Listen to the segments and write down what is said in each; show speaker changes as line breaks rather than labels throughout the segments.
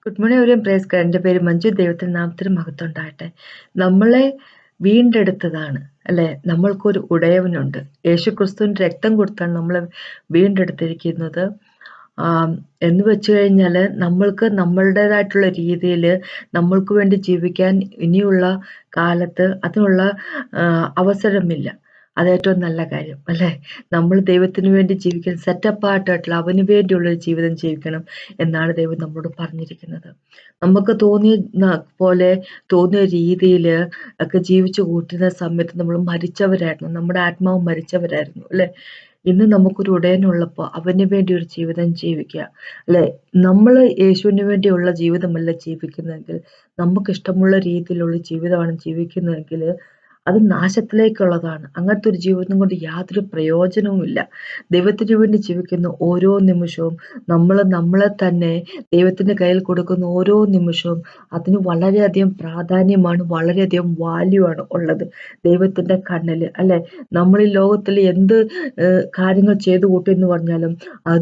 Good morning everyone. Praise God. എൻ്റെ പേര് മഞ്ജു. ദൈവത്തിൻ്റെ നാമത്തിന് മഹത്വം ഉണ്ടാകട്ടെ. നമ്മളെ വീണ്ടെടുത്തതാണ് അല്ലേ? നമ്മൾക്കൊരു ഉടയവനുണ്ട്. യേശുക്രിസ്തുവിൻ്റെ രക്തം കൊടുത്താണ് നമ്മളെ വീണ്ടെടുത്തിരിക്കുന്നത്. എന്ന് വെച്ച് കഴിഞ്ഞാൽ നമ്മൾക്ക് നമ്മളുടേതായിട്ടുള്ള രീതിയിൽ നമ്മൾക്ക് വേണ്ടി ജീവിക്കാൻ ഇനിയുള്ള കാലത്ത് അതിനുള്ള അവസരമില്ല. അതേറ്റവും നല്ല കാര്യം അല്ലേ? നമ്മൾ ദൈവത്തിന് വേണ്ടി ജീവിക്കാൻ സെറ്റപ്പായിട്ടായിട്ടുള്ള അവന് വേണ്ടിയുള്ളൊരു ജീവിതം ജീവിക്കണം എന്നാണ് ദൈവം നമ്മളോട് പറഞ്ഞിരിക്കുന്നത്. നമുക്ക് പോലെ തോന്നിയ രീതിയിൽ ഒക്കെ ജീവിച്ചു കൂട്ടുന്ന സമയത്ത് നമ്മൾ മരിച്ചവരായിരുന്നു. നമ്മുടെ ആത്മാവ് മരിച്ചവരായിരുന്നു അല്ലേ? ഇന്ന് നമുക്കൊരു ഉടയനുള്ളപ്പോൾ അവന് വേണ്ടി ഒരു ജീവിതം ജീവിക്കുക അല്ലേ? നമ്മൾ യേശുവിന് വേണ്ടിയുള്ള ജീവിതമല്ല ജീവിക്കുന്നതെങ്കിൽ, നമുക്ക് ഇഷ്ടമുള്ള രീതിയിലുള്ള ജീവിതമാണ് ജീവിക്കുന്നതെങ്കിൽ അത് നാശത്തിലേക്കുള്ളതാണ്. അങ്ങനത്തെ ഒരു ജീവിതം കൊണ്ട് യാതൊരു പ്രയോജനവുമില്ല. ദൈവത്തിന് വേണ്ടി ജീവിക്കുന്ന ഓരോ നിമിഷവും നമ്മളെ തന്നെ ദൈവത്തിൻ്റെ കയ്യിൽ കൊടുക്കുന്ന ഓരോ നിമിഷവും അതിന് വളരെയധികം പ്രാധാന്യമാണ്, വളരെയധികം വാല്യൂ ആണ് ഉള്ളത് ദൈവത്തിൻ്റെ കണ്ണിൽ അല്ലേ? നമ്മൾ ഈ ലോകത്തിൽ എന്ത് കാര്യങ്ങൾ ചെയ്തു കൂട്ടിയെന്ന് പറഞ്ഞാലും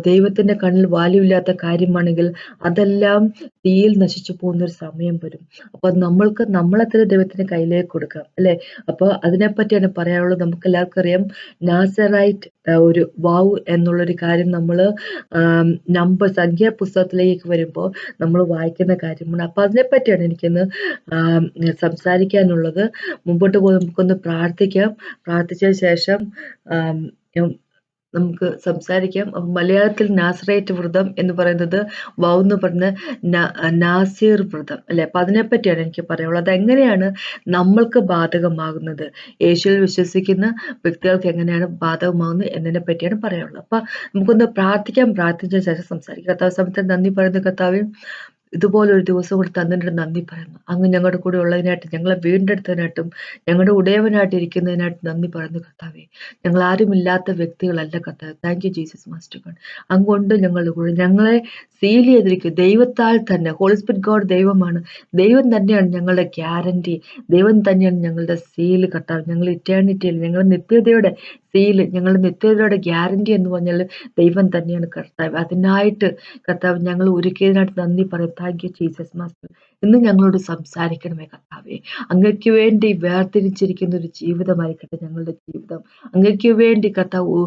ദൈവത്തിൻ്റെ കണ്ണിൽ വാല്യൂ ഇല്ലാത്ത കാര്യമാണെങ്കിൽ അതെല്ലാം തീയിൽ നശിച്ചു പോകുന്നൊരു സമയം വരും. അപ്പോൾ നമ്മൾക്ക് നമ്മളെ തന്നെ ദൈവത്തിൻ്റെ കയ്യിലേക്ക് കൊടുക്കാം അല്ലേ? അപ്പോൾ അതിനെപ്പറ്റിയാണ് പറയാനുള്ളത്. നമുക്ക് എല്ലാവർക്കും അറിയാം, നാസറൈറ്റ് ഒരു വാവ് എന്നുള്ളൊരു കാര്യം നമ്മൾ സംഖ്യാ പുസ്തകത്തിലേക്ക് വരുമ്പോൾ നമ്മൾ വായിക്കുന്ന കാര്യമാണ്. അപ്പോൾ അതിനെപ്പറ്റിയാണ് എനിക്കിന്ന് സംസാരിക്കാനുള്ളത്. മുമ്പോട്ട് പോയി നമുക്കൊന്ന് പ്രാർത്ഥിക്കാം. പ്രാർത്ഥിച്ചതിന് ശേഷം നമുക്ക് സംസാരിക്കാം. മലയാളത്തിൽ നാസറേറ്റ് വ്രതം എന്ന് പറയുന്നത് വൗ എന്ന് പറഞ്ഞ നാസിർ വ്രതം അല്ലെ? അപ്പൊ അതിനെപ്പറ്റിയാണ് എനിക്ക് പറയാനുള്ളത്. അതെങ്ങനെയാണ് നമ്മൾക്ക് ബാധകമാകുന്നത്, യേശുവിൽ വിശ്വസിക്കുന്ന വ്യക്തികൾക്ക് എങ്ങനെയാണ് ബാധകമാകുന്നത് എന്നതിനെ പറ്റിയാണ് പറയാനുള്ളത്. അപ്പൊ നമുക്കൊന്ന് പ്രാർത്ഥിക്കാം. പ്രാർത്ഥിച്ച ശേഷം സംസാരിക്കാം. കർത്താവ് സമയത്ത് നന്ദി പറയുന്ന കർത്താവ്, ഇതുപോലൊരു ദിവസം കൂടി തന്നതിന് നന്ദി പറയുന്നു. അങ്ങ് ഞങ്ങളുടെ കൂടെ ഉള്ളതിനായിട്ട്, ഞങ്ങളെ വീണ്ടെടുത്തതിനായിട്ടും ഞങ്ങളുടെ ഉടയവനായിട്ട് ഇരിക്കുന്നതിനായിട്ട് നന്ദി പറയുന്നു കർത്താവേ. ഞങ്ങൾ ആരുമില്ലാത്ത വ്യക്തികളല്ല കർത്താവ്. Thank you Jesus master God. അങ്ങുകൊണ്ട് ഞങ്ങളുടെ കൂടെ ഞങ്ങളെ സീൽ ചെയ്തിരിക്കും ദൈവത്താൽ തന്നെ. ഹോളി സ്പിരിറ്റ് ഗോഡ് ദൈവമാണ്. ദൈവം തന്നെയാണ് ഞങ്ങളുടെ ഗ്യാരണ്ടി. ദൈവം തന്നെയാണ് ഞങ്ങളുടെ സീല് കർത്താവ്. ഞങ്ങൾ ഇറ്റേണിറ്റിയിൽ, ഞങ്ങളുടെ നിത്യതയുടെ സീല്, ഞങ്ങളുടെ നിത്യതയുടെ ഗ്യാരണ്ടി എന്ന് പറഞ്ഞാൽ ദൈവം തന്നെയാണ് കർത്താവ്. അതിനായിട്ട് കർത്താവ് ഞങ്ങൾ ഒരുക്കിയതിനായിട്ട് നന്ദി പറയും. Thank you Jesus master. ഇന്ന് ഞങ്ങളോട് സംസാരിക്കണമേ കർത്താവേ. അങ്ങയ്ക്ക് വേണ്ടി വേർതിരിച്ചിരിക്കുന്ന ഒരു ജീവിതമായിരിക്കട്ടെ ഞങ്ങളുടെ ജീവിതം. അങ്ങയ്ക്ക് വേണ്ടി കർത്താവ്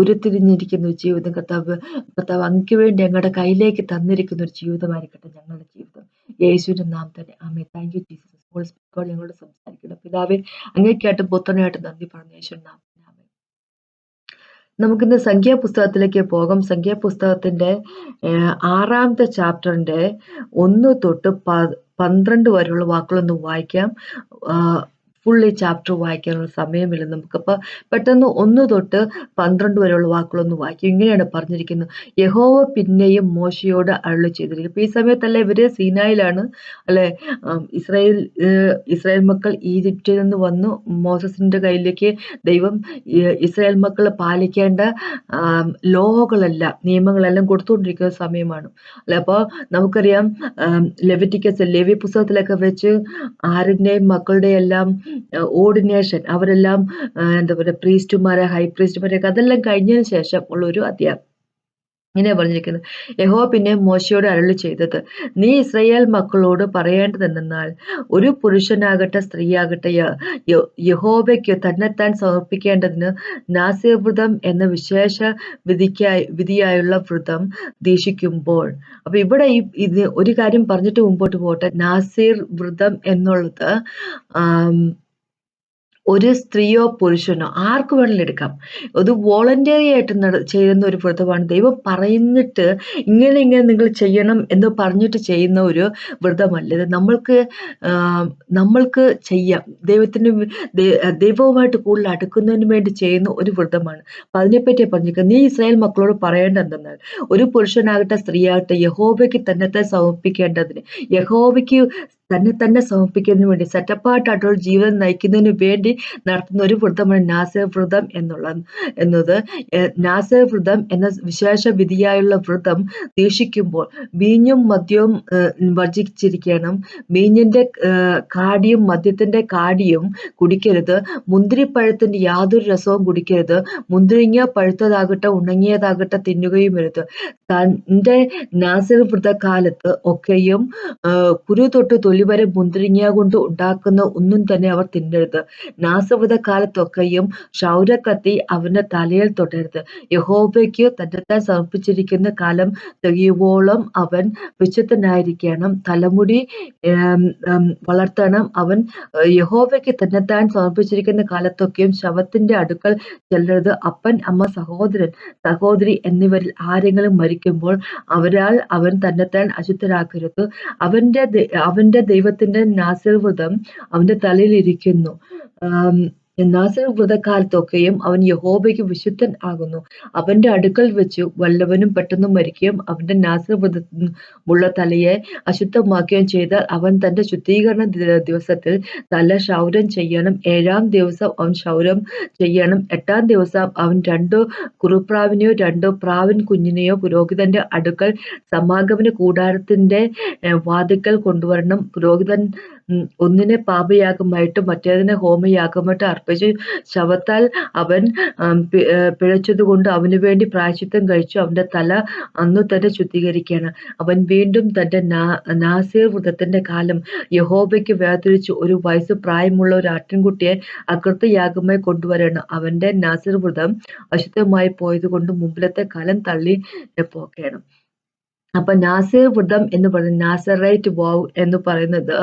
ഉരുത്തിരിഞ്ഞിരിക്കുന്ന ഒരു ജീവിതം കർത്താവ് അങ്ങയ്ക്ക് വേണ്ടി ഞങ്ങളുടെ കയ്യിലേക്ക് തന്നിരിക്കുന്ന ഒരു ജീവിതമായിരിക്കട്ടെ ഞങ്ങളുടെ ജീവിതം. യേശുവിന്റെ നാമത്തിൽ ആമേൻ. Thank you Jesus. Holy spirit God ഞങ്ങളോട് സംസാരിക്കണം. പിതാവേ, അങ്ങേക്കായിട്ട് പുത്രനായിട്ട് നന്ദി പറഞ്ഞു. യേശുവിന്റെ നാമത്തിൽ ആമേൻ. നമുക്കിന്ന് സംഖ്യാപുസ്തകത്തിലേക്ക് പോകാം. സംഖ്യാപുസ്തകത്തിന്റെ 6ാമത്തെ ചാപ്റ്ററിന്റെ 1 തൊട്ട് 12 വരെയുള്ള വാക്കുകളൊന്ന് വായിക്കാം. ഫുൾ ഈ ചാപ്റ്റർ വായിക്കാനുള്ള സമയമില്ല നമുക്ക്. അപ്പൊ പെട്ടെന്ന് 1 തൊട്ട് 12 വരെയുള്ള വാക്കുകളൊന്ന് വായിക്കും. ഇങ്ങനെയാണ് പറഞ്ഞിരിക്കുന്നത്: യഹോവ പിന്നെയും മോശയോട് അരുളി ചെയ്തിരിക്കും. ഇപ്പൊ ഈ സമയത്തല്ല, ഇവര് സീനായിലാണ് അല്ലെ? ഇസ്രായേൽ മക്കൾ ഈജിപ്തിൽ നിന്ന് വന്നു മോസസിന്റെ കയ്യിലേക്ക് ദൈവം ഇസ്രായേൽ മക്കൾ പാലിക്കേണ്ട ലോകളെല്ലാം, നിയമങ്ങളെല്ലാം കൊടുത്തുകൊണ്ടിരിക്കുന്ന സമയമാണ് അല്ലെ? അപ്പോൾ നമുക്കറിയാം, ലേവ്യ പുസ്തകത്തിലൊക്കെ വെച്ച് ആരിന്റെയും മക്കളുടെ എല്ലാം ഓർഡിനേഷൻ, അവരെല്ലാം എന്താ പറയുക, പ്രീസ്റ്റുമാരെ, ഹൈ പ്രീസ്റ്റുമാരെയൊക്കെ അതെല്ലാം കഴിഞ്ഞതിന് ശേഷം ഉള്ളൊരു അധ്യായം. ഇങ്ങനെ പറഞ്ഞിരിക്കുന്നത്: യഹോവ പിന്നെ മോശയോട് അരുളി ചെയ്തത്, നീ ഇസ്രായേൽ മക്കളോട് പറയേണ്ടതെന്നാൽ, ഒരു പുരുഷനാകട്ടെ സ്ത്രീയാകട്ടെ യഹോവയ്ക്ക് തന്നെത്താൻ സമർപ്പിക്കേണ്ടതിന് നാസീർ വ്രതം എന്ന വിശേഷ വിധിയായുള്ള വ്രതം ദീക്ഷിക്കുമ്പോൾ. അപ്പൊ ഇവിടെ ഇത് ഒരു കാര്യം പറഞ്ഞിട്ട് മുമ്പോട്ട് പോട്ടെ. നാസീർ വ്രതം എന്നുള്ളത് ഒരു സ്ത്രീയോ പുരുഷനോ ആർക്ക് വേണമെങ്കിലും എടുക്കാം. അത് വോളണ്ടറി ആയിട്ട് ചെയ്യുന്ന ഒരു വ്രതമാണ്. ദൈവം പറഞ്ഞിട്ട് ഇങ്ങനെ നിങ്ങൾ ചെയ്യണം എന്ന് പറഞ്ഞിട്ട് ചെയ്യുന്ന ഒരു വ്രതമല്ല ഇത്. നമ്മൾക്ക് ചെയ്യാം. ദൈവവുമായിട്ട് കൂടുതൽ അടുക്കുന്നതിന് വേണ്ടി ചെയ്യുന്ന ഒരു വ്രതമാണ്. അപ്പൊ അതിനെപ്പറ്റി പറഞ്ഞിരിക്കുന്നത്: നീ ഇസ്രായേൽ മക്കളോട് പറയേണ്ടതെന്നാൽ, ഒരു പുരുഷനാകട്ടെ സ്ത്രീയാകട്ടെ യഹോവയ്ക്ക് തന്നെത്താൻ സമർപ്പിക്കേണ്ടതിന്. യഹോവയ്ക്ക് തന്നെ സമർപ്പിക്കുന്നതിന് വേണ്ടി സെറ്റപ്പായിട്ടായിട്ടുള്ള ജീവിതം നയിക്കുന്നതിന് വേണ്ടി നടത്തുന്ന ഒരു വ്രതമാണ് നാസർ വ്രതം എന്നത്. നാസർ വ്രതം എന്ന വിശേഷ വിധിയായുള്ള വ്രതം ദീക്ഷിക്കുമ്പോൾ വീഞ്ഞും മദ്യവും വർജിച്ചിരിക്കണം. വീഞ്ഞിന്റെ കാടിയും മദ്യത്തിന്റെ കാടിയും കുടിക്കരുത്. മുന്തിരിപ്പഴത്തിന്റെ യാതൊരു രസവും കുടിക്കരുത്. മുന്തിരിങ്ങ പഴുത്തതാകട്ടെ ഉണങ്ങിയതാകട്ടെ തിന്നുകയും വരുത്. തന്റെ നാസർ വ്രതകാലത്ത് ഒക്കെയും കുരു തൊട്ട് തൊലി വരെ മുന്തിരിങ്ങ കൊണ്ട് ഉണ്ടാക്കുന്ന ഒന്നും തന്നെ അവർ തിന്നരുത്. നാസർ വ്രതകാലത്തൊക്കെയും ക്ഷൗരക്കത്തി അവന്റെ തലയിൽ തൊടരുത്. യഹോവയ്ക്ക് തന്നെത്താൻ സമർപ്പിച്ചിരിക്കുന്ന കാലം തികയുവോളം അവൻ വിശുദ്ധനായിരിക്കണം. തലമുടി വളർത്തണം. അവൻ യഹോവയ്ക്ക് തന്നെത്താൻ സമർപ്പിച്ചിരിക്കുന്ന കാലത്തൊക്കെയും ശവത്തിന്റെ അടുക്കൽ ചെല്ലരുത്. അപ്പൻ, അമ്മ, സഹോദരൻ, സഹോദരി എന്നിവരിൽ ആരെങ്കിലും മരിക്കുമ്പോൾ അവരാൽ അവൻ തന്നെത്താൻ അശുദ്ധരാക്കരുത്. അവന്റെ ദൈവത്തിന്റെ നാസർ വ്രതം അവന്റെ തലയിൽ ഇരിക്കുന്നു. നാസർ വ്രതകാലത്തൊക്കെയും അവൻ യഹോവയ്ക്ക് വിശുദ്ധൻ ആകുന്നു. അവന്റെ അടുക്കൽ വെച്ച് വല്ലവനും പെട്ടെന്ന് മരിക്കുകയും അവന്റെ നാസർ വ്രതമുള്ള തലയെ അശുദ്ധമാക്കുകയും ചെയ്താൽ അവൻ തന്റെ ശുദ്ധീകരണ ദിവസത്തിൽ തല ക്ഷൗരം ചെയ്യണം. 7-ാം ദിവസം അവൻ ക്ഷൗരം ചെയ്യണം. 8-ാം ദിവസം അവൻ 2 കുറുപ്രാവിനെയോ 2 പ്രാവിൻ കുഞ്ഞിനെയോ പുരോഹിതന്റെ അടുക്കൽ സമാഗമന കൂടാരത്തിന്റെ വാതിൽക്കൽ കൊണ്ടുവരണം. പുരോഹിതൻ ഒന്നിനെ പാപയാഗമായിട്ടും മറ്റേതിനെ ഹോമയാഗമായിട്ടും അർപ്പിച്ച് ശവത്താൽ അവൻ പിഴച്ചതുകൊണ്ട് അവനു വേണ്ടി പ്രായശ്ചിത്തം കഴിച്ചു അവന്റെ തല അന്നു തന്നെ ശുദ്ധീകരിക്കണം. അവൻ വീണ്ടും തന്റെ നാസീർ വ്രതത്തിന്റെ കാലം യഹോവയ്ക്ക് വേർതിരിച്ച് 1 വയസ്സ് പ്രായമുള്ള ഒരു ആട്ടിൻകുട്ടിയെ അകൃത്യയാഗമായി കൊണ്ടുവരണം. അവന്റെ നാസീർ വ്രതം അശുദ്ധമായി പോയതുകൊണ്ട് മുമ്പിലത്തെ കാലം തള്ളി പോകണം. അപ്പൊ നാസീർ വ്രതം എന്ന് പറയുന്നത്, നാസറേറ്റ് വോവ് എന്ന് പറയുന്നത്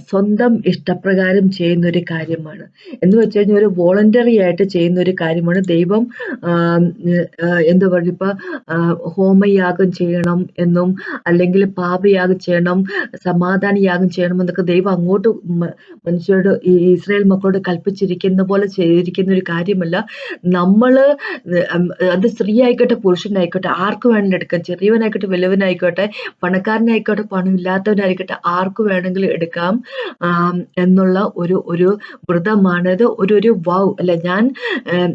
സ്വന്തം ഇഷ്ടപ്രകാരം ചെയ്യുന്ന ഒരു കാര്യമാണ്. എന്ന് വെച്ച് കഴിഞ്ഞാൽ ഒരു വോളണ്ടറി ആയിട്ട് ചെയ്യുന്ന ഒരു കാര്യമാണ്. ദൈവം എന്താ പറയുക, ഇപ്പൊ ഹോമയാഗം ചെയ്യണം എന്നും അല്ലെങ്കിൽ പാപയാഗം ചെയ്യണം, സമാധാന യാഗം ചെയ്യണം എന്നൊക്കെ ദൈവം അങ്ങോട്ട് മനുഷ്യരോട്, ഈ ഇസ്രായേൽ മക്കളോട് കൽപ്പിച്ചിരിക്കുന്ന പോലെ ചെയ്തിരിക്കുന്ന ഒരു കാര്യമല്ല. നമ്മള് അത് സ്ത്രീ ആയിക്കോട്ടെ പുരുഷനായിക്കോട്ടെ ആർക്ക് വേണമെങ്കിലും എടുക്കാം. ചെറിയവനായിക്കോട്ടെ വലിയവനായിക്കോട്ടെ പണക്കാരനായിക്കോട്ടെ പണമില്ലാത്തവനായിക്കോട്ടെ ആർക്ക് വേണമെങ്കിലും എടുക്കാം എന്നുള്ള ഒരു വ്രതമാണത്. ഒരു വൗ അല്ലെ, ഞാൻ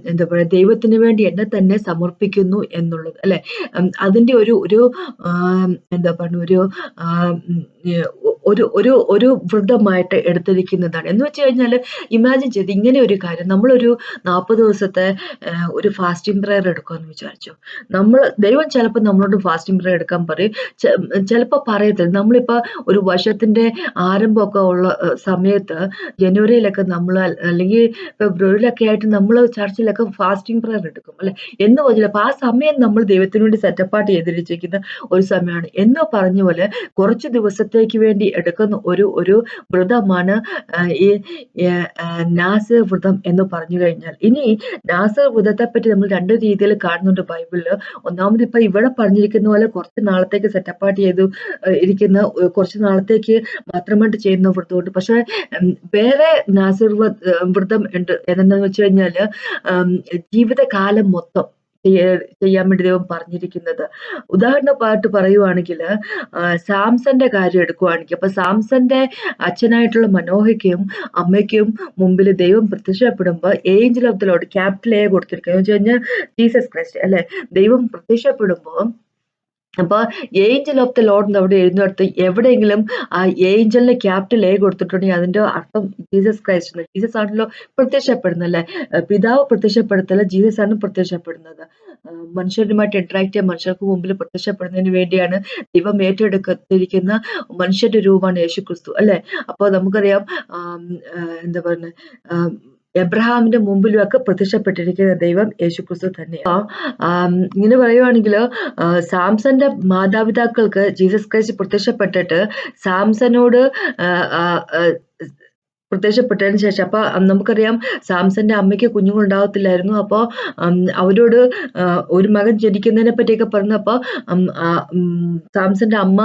എന്താ പറയുക, ദൈവത്തിന് വേണ്ടി എന്നെ തന്നെ സമർപ്പിക്കുന്നു എന്നുള്ളത് അല്ലെ. അതിന്റെ ഒരു എന്താ പറയുക, ഒരു വ്രതമായിട്ട് എടുത്തിരിക്കുന്നതാണ്. എന്ന് വെച്ച് കഴിഞ്ഞാൽ ഇമാജിൻ ചെയ്ത് ഇങ്ങനെ ഒരു കാര്യം, നമ്മളൊരു 40 ദിവസത്തെ ഒരു ഫാസ്റ്റിംഗ് പ്രയർ എടുക്കാമെന്ന് വിചാരിച്ചു. ദൈവം ചിലപ്പോൾ നമ്മളോട് ഫാസ്റ്റിംഗ് പ്രയർ എടുക്കാൻ പറയും, ചിലപ്പോൾ പറയത്തില്ല. നമ്മളിപ്പോൾ ഒരു വർഷത്തിന്റെ ആരംഭമൊക്കെ ഉള്ള സമയത്ത് ജനുവരിയിലൊക്കെ നമ്മൾ അല്ലെങ്കിൽ ഫെബ്രുവരിയിലൊക്കെ ആയിട്ട് നമ്മൾ ചർച്ചിലൊക്കെ ഫാസ്റ്റിംഗ് പ്രയർ എടുക്കും അല്ലെ, എന്ന് പറഞ്ഞില്ല. അപ്പൊ ആ സമയം നമ്മൾ ദൈവത്തിന് വേണ്ടി സെറ്റപ്പാട്ട് ചെയ്തിരിച്ചിരിക്കുന്ന ഒരു സമയമാണ്. എന്ന് പറഞ്ഞ പോലെ കുറച്ച് ദിവസത്തേക്ക് വേണ്ടി എടുക്കുന്ന ഒരു വ്രതമാണ് ഈ നാസർ വ്രതം എന്ന് പറഞ്ഞു കഴിഞ്ഞാൽ. ഇനി നാസർ വ്രതത്തെ പറ്റി നമ്മൾ 2 രീതിയിൽ കാണുന്നുണ്ട് ബൈബിളില്. ഒന്നാമത് ഇപ്പൊ ഇവിടെ പറഞ്ഞിരിക്കുന്ന പോലെ കുറച്ച് നാളത്തേക്ക് സെറ്റപ്പാട്ട് ചെയ്തു ഇരിക്കുന്ന, കുറച്ച് നാളത്തേക്ക് മാത്രമായിട്ട് ചെയ്യുന്ന വ്രതമുണ്ട്. പക്ഷെ വേറെ നാസർ വ്രതം ഉണ്ട്. ഏതെന്ന് വെച്ച് കഴിഞ്ഞാല് ജീവിതകാലം മൊത്തം ചെയ്യാൻ വേണ്ടി ദൈവം പറഞ്ഞിരിക്കുന്നത്. ഉദാഹരണമായിട്ട് പറയുവാണെങ്കിൽ സാംസന്റെ കാര്യം എടുക്കുവാണെങ്കിൽ, അപ്പൊ സാംസന്റെ അച്ഛനായിട്ടുള്ള മനോഹയ്ക്കും അമ്മയ്ക്കും മുമ്പിൽ ദൈവം പ്രത്യക്ഷപ്പെടുമ്പോൾ angel of the lord, capital A കൊടുത്തിരിക്കുന്നത് എന്ന് വെച്ച് കഴിഞ്ഞാൽ ജീസസ് ക്രൈസ്റ്റ് അല്ലെ. ദൈവം പ്രത്യക്ഷപ്പെടുമ്പോൾ അപ്പൊ ഏഞ്ചൽ ഓഫ് ദ ലോർഡ് എന്ന് അവിടെ എഴുതുന്നിടത്ത് എവിടെയെങ്കിലും ആ ഏഞ്ചലിന് ക്യാപിറ്റൽ എ കൊടുത്തിട്ടുണ്ടെങ്കിൽ അതിന്റെ അർത്ഥം ജീസസ് ക്രൈസ്റ്റ്. ജീസസ് ആണല്ലോ പ്രത്യക്ഷപ്പെടുന്നല്ലേ. പിതാവ് പ്രത്യക്ഷപ്പെടുത്തല്ല, ജീസസ് ആണ് പ്രത്യക്ഷപ്പെടുന്നത്. മനുഷ്യരുമായിട്ട് ഇന്ററാക്ട് ചെയ്യാൻ മനുഷ്യർക്ക് മുമ്പിൽ പ്രത്യക്ഷപ്പെടുന്നതിന് വേണ്ടിയാണ് ദൈവം ഏറ്റെടുത്തിരിക്കുന്ന മനുഷ്യന്റെ രൂപമാണ് യേശു ക്രിസ്തു അല്ലെ. അപ്പൊ നമുക്കറിയാം എന്താ പറയുന്നത്, എബ്രഹാമിന്റെ മുമ്പിലും ഒക്കെ പ്രത്യക്ഷപ്പെട്ടിരിക്കുന്ന ദൈവം യേശുക്രിസ്തു തന്നെയാണ്. ഇങ്ങനെ പറയുവാണെങ്കിൽ സാംസന്റെ മാതാപിതാക്കൾക്ക് ജീസസ് ക്രൈസ്റ്റ് പ്രത്യക്ഷപ്പെട്ടിട്ട് സാംസനോട് പ്രത്യക്ഷപ്പെട്ടതിന് ശേഷം അപ്പൊ നമുക്കറിയാം സാംസന്റെ അമ്മയ്ക്ക് കുഞ്ഞുങ്ങളുണ്ടാവത്തില്ലായിരുന്നു. അപ്പൊ അവരോട് ഒരു മകൻ ജനിക്കുന്നതിനെ പറ്റിയൊക്കെ പറഞ്ഞപ്പോ സാംസന്റെ അമ്മ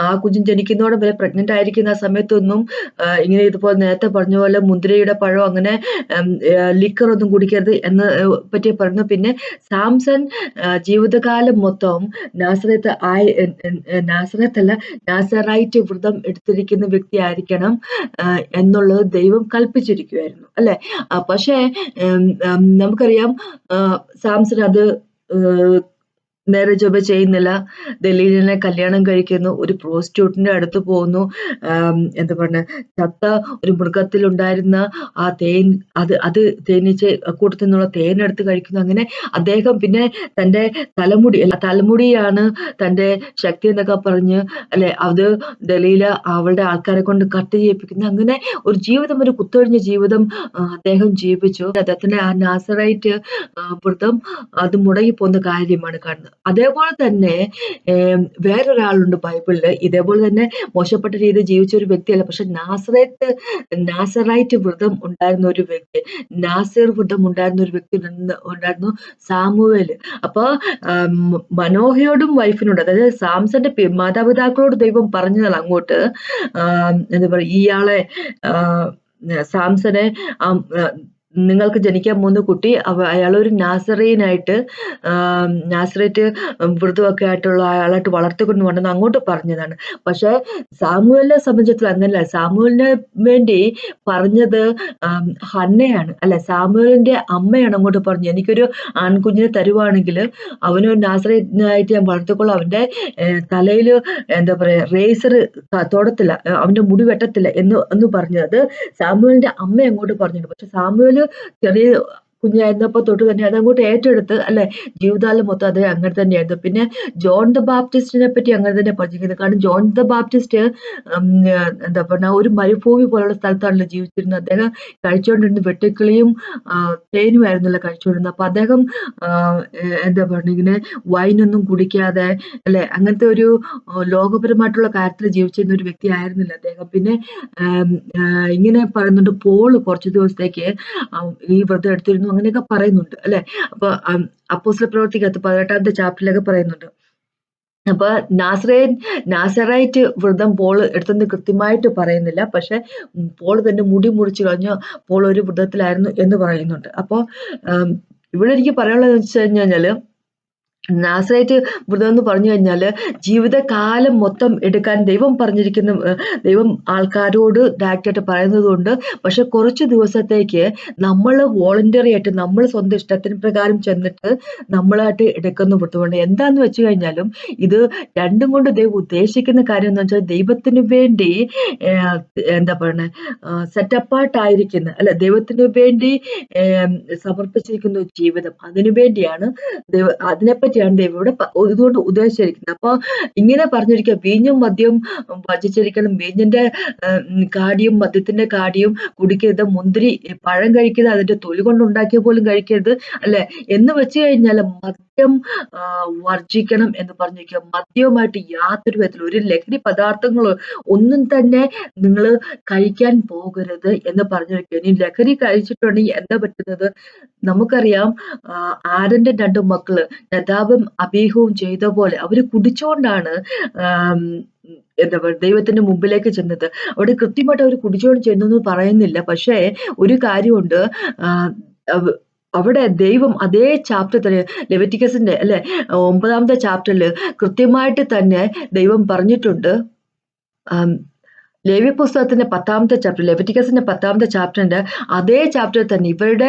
ആ കുഞ്ഞ് ജനിക്കുന്നതോടെ വരെ പ്രഗ്നന്റ് ആയിരിക്കുന്ന ആ സമയത്തൊന്നും ഇങ്ങനെ ഇതുപോലെ നേരത്തെ പറഞ്ഞ പോലെ മുന്തിരിയുടെ പഴം അങ്ങനെ ലിക്കർ ഒന്നും കുടിക്കരുത് എന്ന് പറ്റി പറഞ്ഞു. പിന്നെ സാംസൺ ജീവിതകാലം മൊത്തം നാസറേത്ത് നാസറേത്തല്ല നാസറൈറ്റ് വ്രതം എടുത്തിരിക്കുന്ന വ്യക്തിയായിരിക്കണം എന്നുള്ളത് ദൈവം കൽപ്പിച്ചിരിക്കുവായിരുന്നു അല്ലെ. പക്ഷേ നമുക്കറിയാം സാംസൺ അത് നേരെ ചൊവ്വെ ചെയ്യുന്നില്ല. ദലീലിനെ കല്യാണം കഴിക്കുന്നു. ഒരു പ്രോസ്റ്റിറ്റ്യൂട്ടിന്റെ അടുത്ത് പോകുന്നു. എന്താ പറഞ്ഞ ചത്ത ഒരു മൃഗത്തിലുണ്ടായിരുന്ന ആ തേൻ അത് തേനീച്ച കൂട്ടത്തിൽ നിന്നുള്ള തേനെടുത്ത് കഴിക്കുന്നു. അങ്ങനെ അദ്ദേഹം പിന്നെ തന്റെ തലമുടിയാണ് തന്റെ ശക്തി എന്നൊക്കെ പറഞ്ഞ് അല്ലെ അത് ദലീല അവളുടെ ആൾക്കാരെ കൊണ്ട് കട്ട് ചെയ്യിപ്പിക്കുന്നു. അങ്ങനെ ഒരു ജീവിതം, ഒരു കുത്തൊഴിഞ്ഞ ജീവിതം അദ്ദേഹം ജീവിച്ചു. അദ്ദേഹത്തിന്റെ ആ നാസറൈറ്റ് വ്രതം അത് മുടങ്ങി പോകുന്ന കാര്യമാണ് കാണുന്നത്. അതേപോലെ തന്നെ വേറൊരാളുണ്ട് ബൈബിളില് ഇതേപോലെ തന്നെ മോശപ്പെട്ട രീതിയിൽ ജീവിച്ച ഒരു വ്യക്തിയല്ല. പക്ഷെ നാസറൈറ്റ് വ്രതം ഉണ്ടായിരുന്ന ഒരു വ്യക്തി, നാസിർ വ്രതം ഉണ്ടായിരുന്ന ഒരു വ്യക്തി ഉണ്ടായിരുന്നു, സാമുവേല്. അപ്പൊ മനോഹയോടും വൈഫിനോട്, അതായത് സാംസന്റെ മാതാപിതാക്കളോട് ദൈവം പറഞ്ഞതാണ് അങ്ങോട്ട് എന്താ പറയുക, ഇയാളെ സാംസനെ നിങ്ങൾക്ക് ജനിക്കാൻ പോകുന്ന കുട്ടി അയാളൊരു നാസറീനായിട്ട് നാസറേറ്റ് വ്രതമൊക്കെ ആയിട്ടുള്ള അയാളായിട്ട് വളർത്തിക്കൊണ്ട് പോകണമെന്ന് അങ്ങോട്ട് പറഞ്ഞതാണ്. പക്ഷെ സാമുവേലിനെ സംബന്ധിച്ചിടത്തോളം അങ്ങനെയല്ല. സാമുവേലിന് വേണ്ടി പറഞ്ഞത് ഹന്നയാണ് അല്ലെ, സാമുവേലിന്റെ അമ്മയാണ് അങ്ങോട്ട് പറഞ്ഞത്, എനിക്കൊരു ആൺകുഞ്ഞിനെ തരുവാണെങ്കിൽ അവന് നാസറേറ്റിനായിട്ട് ഞാൻ വളർത്തിക്കൊള്ളാം, അവന്റെ തലയിൽ എന്താ പറയാ റേസർ തൊടത്തില്ല, അവന്റെ മുടി വെട്ടത്തില്ല എന്ന് പറഞ്ഞത് അത് സാമുവേലിന്റെ അമ്മ അങ്ങോട്ട് പറഞ്ഞിട്ടുണ്ട്. പക്ഷെ സാമുവേല് ചെറിയ കുഞ്ഞായിരുന്നപ്പോ തൊട്ട് തന്നെ അതങ്ങോട്ട് ഏറ്റെടുത്ത് അല്ലെ, ജീവിതകാലം മൊത്തം അത് അങ്ങനെ തന്നെയായിരുന്നു. പിന്നെ ജോൺ ദ ബാപ്റ്റിസ്റ്റിനെ പറ്റി അങ്ങനെ തന്നെ പറഞ്ഞിരിക്കുന്നത്. കാരണം ജോൺ ദ ബാപ്റ്റിസ്റ്റ് എന്താ പറഞ്ഞ ഒരു മരുഭൂമി പോലുള്ള സ്ഥലത്താണല്ലോ ജീവിച്ചിരുന്നത്. അദ്ദേഹം കഴിച്ചുകൊണ്ടിരുന്ന വെട്ടുക്കിളിയും തേനുമായിരുന്നല്ലോ കഴിച്ചുകൊണ്ടിരുന്നത്. അപ്പൊ അദ്ദേഹം എന്താ പറഞ്ഞ ഇങ്ങനെ വൈനൊന്നും കുടിക്കാതെ അല്ലെ, അങ്ങനത്തെ ഒരു ലോകപരമായിട്ടുള്ള കാര്യത്തിൽ ജീവിച്ചിരുന്ന ഒരു വ്യക്തി ആയിരുന്നില്ല അദ്ദേഹം. പിന്നെ ഇങ്ങനെ പറയുന്നുണ്ട്, പോള് കുറച്ചു ദിവസത്തേക്ക് ഈ വ്രതം എടുത്തിരുന്നു അങ്ങനെയൊക്കെ പറയുന്നുണ്ട് അല്ലെ. അപ്പൊ അപ്പോസ്തല പ്രവൃത്തിക്കകത്ത് 18ാമത്തെ ചാപ്റ്ററിലൊക്കെ പറയുന്നുണ്ട്. അപ്പൊ നാസറൈറ്റ് വ്രതം പോള് എടുത്തെന്ന് കൃത്യമായിട്ട് പറയുന്നില്ല. പക്ഷെ പോള് തന്നെ മുടി മുറിച്ചു കളഞ്ഞു പോൾ ഒരു വ്രതത്തിലായിരുന്നു എന്ന് പറയുന്നുണ്ട്. അപ്പൊ ഇവിടെ എനിക്ക് പറയാനുള്ളത് വെച്ച് കഴിഞ്ഞാല് നാസറേറ്റ് വ്രതം എന്ന് പറഞ്ഞു കഴിഞ്ഞാല് ജീവിതകാലം മൊത്തം എടുക്കാൻ ദൈവം പറഞ്ഞിരിക്കുന്ന, ദൈവം ആൾക്കാരോട് ഡയറക്റ്റായിട്ട് പറയുന്നത് കൊണ്ട്. പക്ഷെ കുറച്ച് ദിവസത്തേക്ക് നമ്മൾ വോളണ്ടറി ആയിട്ട് നമ്മൾ സ്വന്തം ഇഷ്ടത്തിന് പ്രകാരം ചെന്നിട്ട് നമ്മളായിട്ട് എടുക്കുന്ന വ്രതമുണ്ട്. എന്താന്ന് വെച്ച് കഴിഞ്ഞാലും ഇത് രണ്ടും കൊണ്ട് ദൈവം ഉദ്ദേശിക്കുന്ന കാര്യം എന്ന് വെച്ചാൽ ദൈവത്തിന് വേണ്ടി എന്താ പറയണേ സെറ്റപ്പായിട്ടായിരിക്കുന്ന അല്ലെ, ദൈവത്തിന് വേണ്ടി സമർപ്പിച്ചിരിക്കുന്ന ഒരു ജീവിതം, അതിനു വേണ്ടിയാണ് അതിനെപ്പറ്റിയാണ് ദൈവം ഇവിടെ ഇതുകൊണ്ട് ഉദ്ദേശിച്ചിരിക്കുന്നത്. അപ്പൊ ഇങ്ങനെ പറഞ്ഞിരിക്കുക, വീഞ്ഞും മദ്യവും ഭജിച്ചിരിക്കണം, വീഞ്ഞിന്റെ കാടിയും മദ്യത്തിന്റെ കാടിയും കുടിക്കരുത്, മുന്തിരി പഴം കഴിക്കരുത്, അതിന്റെ തൊലി കൊണ്ട് ഉണ്ടാക്കിയ പോലും കഴിക്കരുത് അല്ലെ എന്ന് വെച്ച് കഴിഞ്ഞാൽ മദ്യം വർജിക്കണം എന്ന് പറഞ്ഞിരിക്കുക. മദ്യവുമായിട്ട് യാതൊരു വിധത്തിലും ഒരു ലഹരി പദാർത്ഥങ്ങൾ ഒന്നും തന്നെ നിങ്ങൾ കഴിക്കാൻ പോകരുത് എന്ന് പറഞ്ഞിരിക്കുക. ഇനി ലഹരി കഴിച്ചിട്ടുണ്ടെങ്കിൽ എന്താ പറ്റുന്നത് നമുക്കറിയാം. ആരന്റെ 2 മക്കള് നദാബും അബീഹവും ചെയ്ത പോലെ അവര് കുടിച്ചുകൊണ്ടാണ് എന്താ പറയുക ദൈവത്തിന്റെ മുമ്പിലേക്ക് ചെന്നത്. അവിടെ കൃത്യമായിട്ട് അവർ കുടിച്ചുകൊണ്ട് ചെന്നു പറയുന്നില്ല. പക്ഷേ ഒരു കാര്യമുണ്ട്, അവിടെ ദൈവം അതേ ചാപ്റ്റർ തന്നെ ലെവിറ്റിക്കസിന്റെ അല്ലെ 9ാമത്തെ ചാപ്റ്ററിൽ കൃത്യമായിട്ട് തന്നെ ദൈവം പറഞ്ഞിട്ടുണ്ട്. ലേവ്യ പുസ്തകത്തിന്റെ 10ാമത്തെ ചാപ്റ്റർ, ലെവിറ്റിക്കസിന്റെ 10ാമത്തെ ചാപ്റ്ററിന്റെ അതേ ചാപ്റ്ററിൽ തന്നെ ഇവരുടെ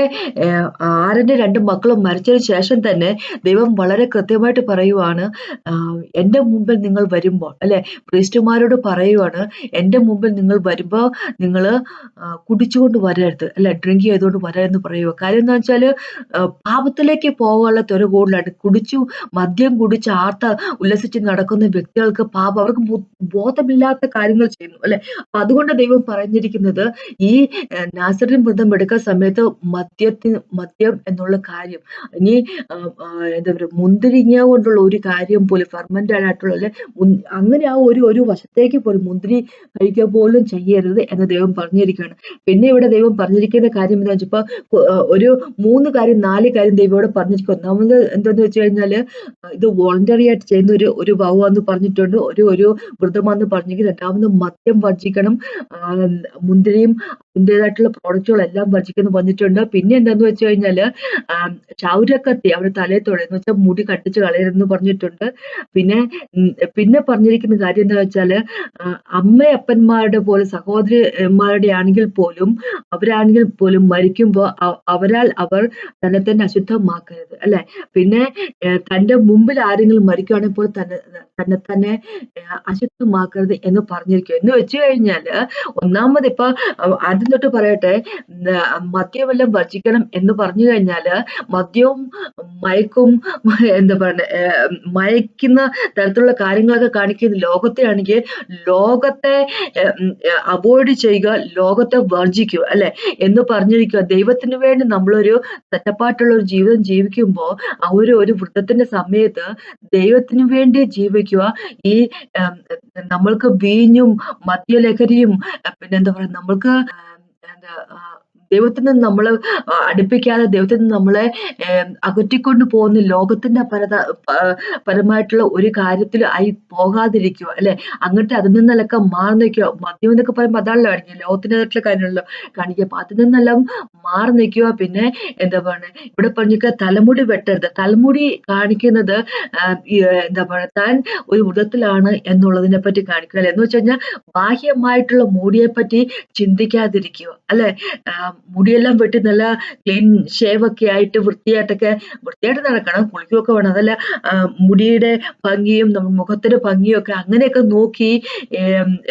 ആരന്റെ 2 മക്കളും മരിച്ചതിന് ശേഷം തന്നെ ദൈവം വളരെ കൃത്യമായിട്ട് പറയുവാണ്, എന്റെ മുമ്പിൽ നിങ്ങൾ വരുമ്പോൾ അല്ലെ, പ്രീസ്റ്റുമാരോട് പറയുവാണ്, എന്റെ മുമ്പിൽ നിങ്ങൾ വരുമ്പോൾ നിങ്ങൾ കുടിച്ചുകൊണ്ട് വരരുത് അല്ലെ, ഡ്രിങ്ക് ചെയ്തുകൊണ്ട് വരരുതെന്ന് പറയുക. കാര്യം എന്താ വെച്ചാല് പാപത്തിലേക്ക് പോകാനുള്ള ത്വര കൂടുതലായിട്ട് മദ്യം കുടിച്ച് ഉല്ലസിച്ച് നടക്കുന്ന വ്യക്തികൾക്ക് പാപം, അവർക്ക് ബോധമില്ലാത്ത കാര്യങ്ങൾ ചെയ്യുന്നു അല്ലെ, അപ്പൊ അതുകൊണ്ട് ദൈവം പറഞ്ഞിരിക്കുന്നത് ഈ നാസറിൻ വ്രതം എടുക്കുന്ന സമയത്ത് മദ്യം എന്നുള്ള കാര്യം ഇനി എന്താ പറയുക മുന്തിരിങ്ങ കൊണ്ടുള്ള ഒരു കാര്യം പോലും ഫെർമെന്റഡ് ആയിട്ടുള്ള അങ്ങനെ ആ ഒരു വശത്തേക്ക് പോലും മുന്തിരി കഴിക്കുക പോലും ചെയ്യരുത് എന്ന് ദൈവം പറഞ്ഞിരിക്കുകയാണ്. പിന്നെ ഇവിടെ ദൈവം പറഞ്ഞിരിക്കുന്ന കാര്യം എന്താ വെച്ചപ്പോ ഒരു 3 കാര്യം 4 കാര്യം ദൈവം ഇവിടെ പറഞ്ഞിരിക്കും. ഒന്നാമത് എന്താന്ന് വെച്ച് കഴിഞ്ഞാല് ഇത് വോളണ്ടറി ആയിട്ട് ചെയ്യുന്ന ഒരു വൗവാന്ന് പറഞ്ഞിട്ടുണ്ട്, ഒരു വ്രതമാന്ന് പറഞ്ഞിരിക്കും. രണ്ടാമത് മദ്യം വർജിക്കണം, മുന്തിരിയും അതിൻ്റെതായിട്ടുള്ള പ്രോഡക്റ്റുകളെല്ലാം വർജിക്കണം പറഞ്ഞിട്ടുണ്ട്. പിന്നെ എന്താന്ന് വെച്ച് കഴിഞ്ഞാല് ക്ഷൗരക്കത്തി അവരുടെ തലയിൽ തൊടരുതെന്ന് വെച്ചാൽ മുടി കട്ടിച്ച് കളയരുതെന്ന് പറഞ്ഞിട്ടുണ്ട്. പിന്നെ പിന്നെ പറഞ്ഞിരിക്കുന്ന കാര്യം എന്താ വെച്ചാല് അമ്മയപ്പന്മാരുടെ പോലെ സഹോദരിമാരുടെ ആണെങ്കിൽ പോലും അവരാണെങ്കിൽ പോലും മരിക്കുമ്പോ അവരാൽ അവർ തന്നെ അശുദ്ധമാക്കരുത് അല്ലെ. പിന്നെ തന്റെ മുമ്പിൽ ആരെങ്കിലും മരിക്കുകയാണെങ്കിൽ പോലും തന്നെ അശുദ്ധമാക്കരുത് എന്ന് പറഞ്ഞിരിക്കും. എന്ന് വെച്ച് കഴിഞ്ഞാല് ഒന്നാമത് ഇപ്പൊ ആദ്യം തൊട്ട് പറയട്ടെ, മദ്യമെല്ലാം വർജിക്കണം എന്ന് പറഞ്ഞു കഴിഞ്ഞാല് മദ്യവും മയക്കും എന്താ പറയുക മയക്കുന്ന തരത്തിലുള്ള കാര്യങ്ങളൊക്കെ കാണിക്കുന്ന ലോകത്തെയാണെങ്കിൽ ലോകത്തെ അവോയ്ഡ് ചെയ്യുക, ലോകത്തെ വർജിക്കുക അല്ലെ എന്ന് പറഞ്ഞിരിക്കുക. ദൈവത്തിന് വേണ്ടി നമ്മളൊരു സെറ്റപ്പായിട്ടുള്ള ഒരു ജീവിതം ജീവിക്കുമ്പോൾ ആ ഒരു വൃത്തത്തിന്റെ സമയത്ത് ദൈവത്തിന് വേണ്ടി ജീവിക്കുക. ഈ നമ്മൾക്ക് വീഞ്ഞും മദ്യലഹരിയും പിന്നെന്താ പറയുക നമ്മൾക്ക് എന്താ ദൈവത്തിൽ നിന്ന് നമ്മള് അടുപ്പിക്കാതെ ദൈവത്തിൽ നിന്ന് നമ്മളെ അകറ്റിക്കൊണ്ട് പോകുന്ന ലോകത്തിന്റെ പരമായിട്ടുള്ള ഒരു കാര്യത്തിൽ ആയി പോകാതിരിക്കുക അല്ലെ. അങ്ങനത്തെ അതിൽ നിന്നെല്ലാം മാറി നിൽക്കുക. മദ്യം എന്നൊക്കെ പറയുമ്പോൾ അതാണല്ലോ കാണിക്കുക, ലോകത്തിനായിട്ടുള്ള കാര്യങ്ങളല്ലോ കാണിക്കുക. അപ്പൊ അതിൽ നിന്നെല്ലാം മാറി നിൽക്കുക. പിന്നെ എന്താ പറയുക ഇവിടെ പറഞ്ഞിരിക്കുക തലമുടി വെട്ടരുത്. തലമുടി കാണിക്കുന്നത് എന്താ പറയുക താൻ ഒരു വ്രതത്തിലാണ് എന്നുള്ളതിനെ പറ്റി കാണിക്കുക അല്ലെ. എന്ന് വെച്ച് കഴിഞ്ഞാൽ ബാഹ്യമായിട്ടുള്ള മുടിയെ പറ്റി ചിന്തിക്കാതിരിക്കുക അല്ലെ. മുടിയെല്ലാം വെട്ടി നല്ല ക്ലീൻ ഷേവ് ഒക്കെ ആയിട്ട് വൃത്തിയായിട്ട് നടക്കണം, കുളിക്കുകയൊക്കെ വേണം. അതല്ല മുടിയുടെ ഭംഗിയും നമ്മുടെ മുഖത്തിന്റെ ഭംഗിയും ഒക്കെ അങ്ങനെയൊക്കെ നോക്കി